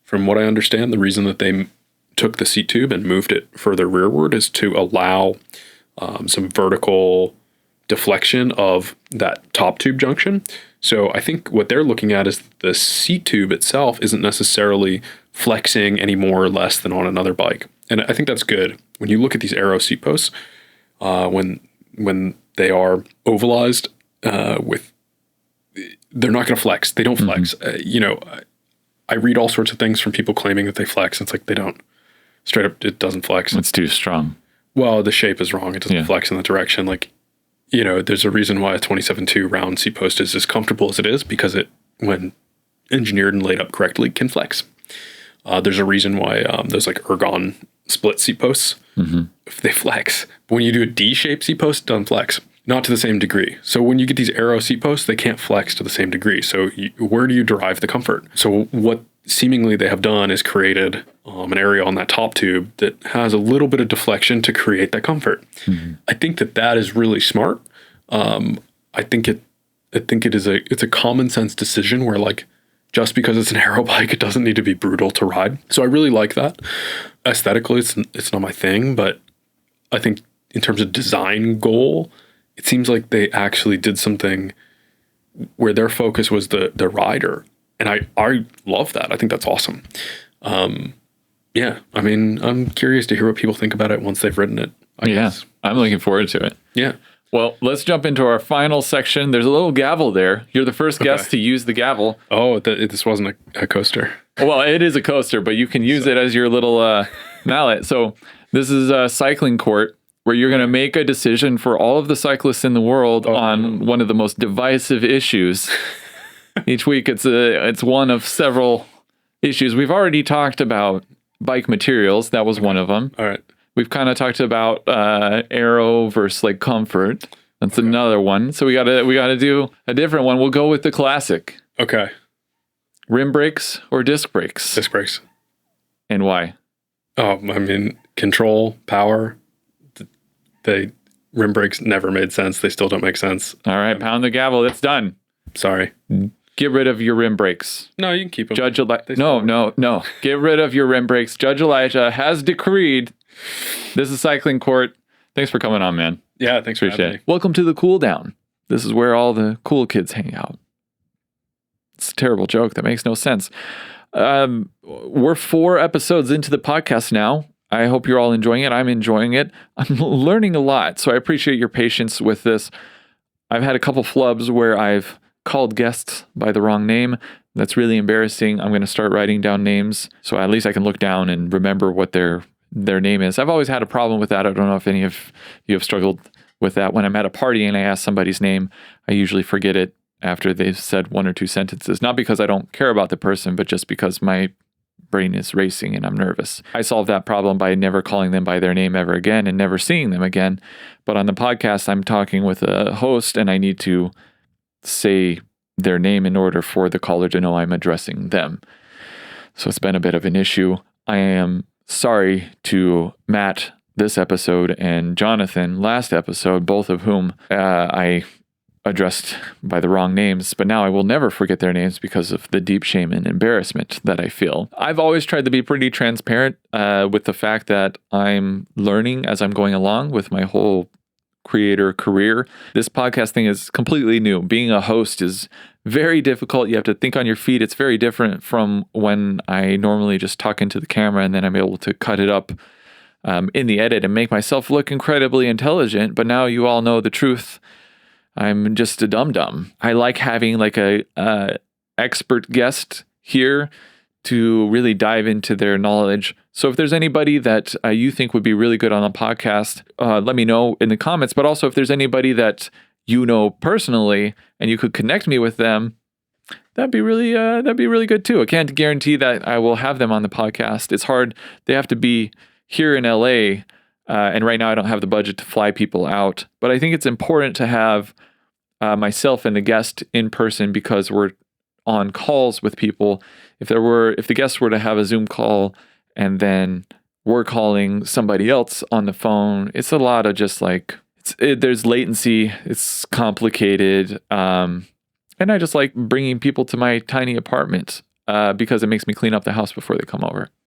From what I understand, the reason that they took the seat tube and moved it further rearward is to allow some vertical deflection of that top tube junction. So I think what they're looking at is the seat tube itself isn't necessarily flexing any more or less than on another bike. And I think that's good. When you look at these aero seat posts, when they are ovalized, they're not going to flex. They don't flex. I read all sorts of things from people claiming that they flex. It's like they don't. Straight up, it doesn't flex. It's too strong. Well, the shape is wrong. It doesn't flex in that direction. Like, there's a reason why a 27.2 round seat post is as comfortable as it is because it, when engineered and laid up correctly, can flex. There's a reason why there's like ergon split seat posts. If they flex. But when you do a D-shaped seat post, it doesn't flex. Not to the same degree. So when you get these aero seat posts, they can't flex to the same degree. So where do you derive the comfort? So what seemingly they have done is created an area on that top tube that has a little bit of deflection to create that comfort. I think that is really smart. I think it's a common sense decision where like just because it's an aero bike, it doesn't need to be brutal to ride. So I really like that. Aesthetically, it's not my thing, but I think in terms of design goal, it seems like they actually did something where their focus was the rider. And I love that. I think that's awesome. I mean, I'm curious to hear what people think about it once they've written it. I guess. I'm looking forward to it. Yeah. Well, let's jump into our final section. There's a little gavel there. You're the first guest to use the gavel. Oh, this wasn't a coaster. Well, it is a coaster, but you can use it as your little mallet. So this is a cycling court where you're going to make a decision for all of the cyclists in the world on one of the most divisive issues. Each week, it's one of several issues. We've already talked about bike materials. That was one of them. All right. We've kind of talked about aero versus like comfort. That's another one. So we gotta do a different one. We'll go with the classic. Okay. Rim brakes or disc brakes? Disc brakes. And why? Oh, I mean, control, power. The rim brakes never made sense. They still don't make sense. All right, pound the gavel. It's done. Sorry. Get rid of your rim brakes. No, you can keep them. No. Get rid of your rim brakes. Judge Elijah has decreed. This is Cycling Court. Thanks for coming on, man. Yeah, thanks for having me. Welcome to the Cool Down. This is where all the cool kids hang out. It's a terrible joke that makes no sense. We're 4 episodes into the podcast now. I hope you're all enjoying it. I'm enjoying it. I'm learning a lot, so I appreciate your patience with this. I've had a couple flubs where I've called guests by the wrong name. That's really embarrassing. I'm going to start writing down names so at least I can look down and remember what their name is. I've always had a problem with that. I don't know if any of you have struggled with that. When I'm at a party and I ask somebody's name, I usually forget it after they've said 1 or 2 sentences. Not because I don't care about the person, but just because my brain is racing and I'm nervous. I solved that problem by never calling them by their name ever again and never seeing them again. But on the podcast, I'm talking with a host and I need to say their name in order for the caller to know I'm addressing them. So it's been a bit of an issue. I am sorry to Matt this episode and Jonathan last episode, both of whom I addressed by the wrong names, but now I will never forget their names because of the deep shame and embarrassment that I feel. I've always tried to be pretty transparent with the fact that I'm learning as I'm going along with my whole creator career. This podcast thing is completely new. Being a host is very difficult. You have to think on your feet. It's very different from when I normally just talk into the camera and then I'm able to cut it up in the edit and make myself look incredibly intelligent. But now you all know the truth. I'm just a dum-dum. I like having like a expert guest here to really dive into their knowledge. So if there's anybody that you think would be really good on the podcast, let me know in the comments. But also if there's anybody that you know personally and you could connect me with them, that'd be really good too. I can't guarantee that I will have them on the podcast. It's hard. They have to be here in LA. And right now I don't have the budget to fly people out. But I think it's important to have myself and the guest in person because we're on calls with people. If the guests were to have a Zoom call and then we're calling somebody else on the phone, it's a lot of just like, there's latency, it's complicated. And I just like bringing people to my tiny apartment because it makes me clean up the house before they come over.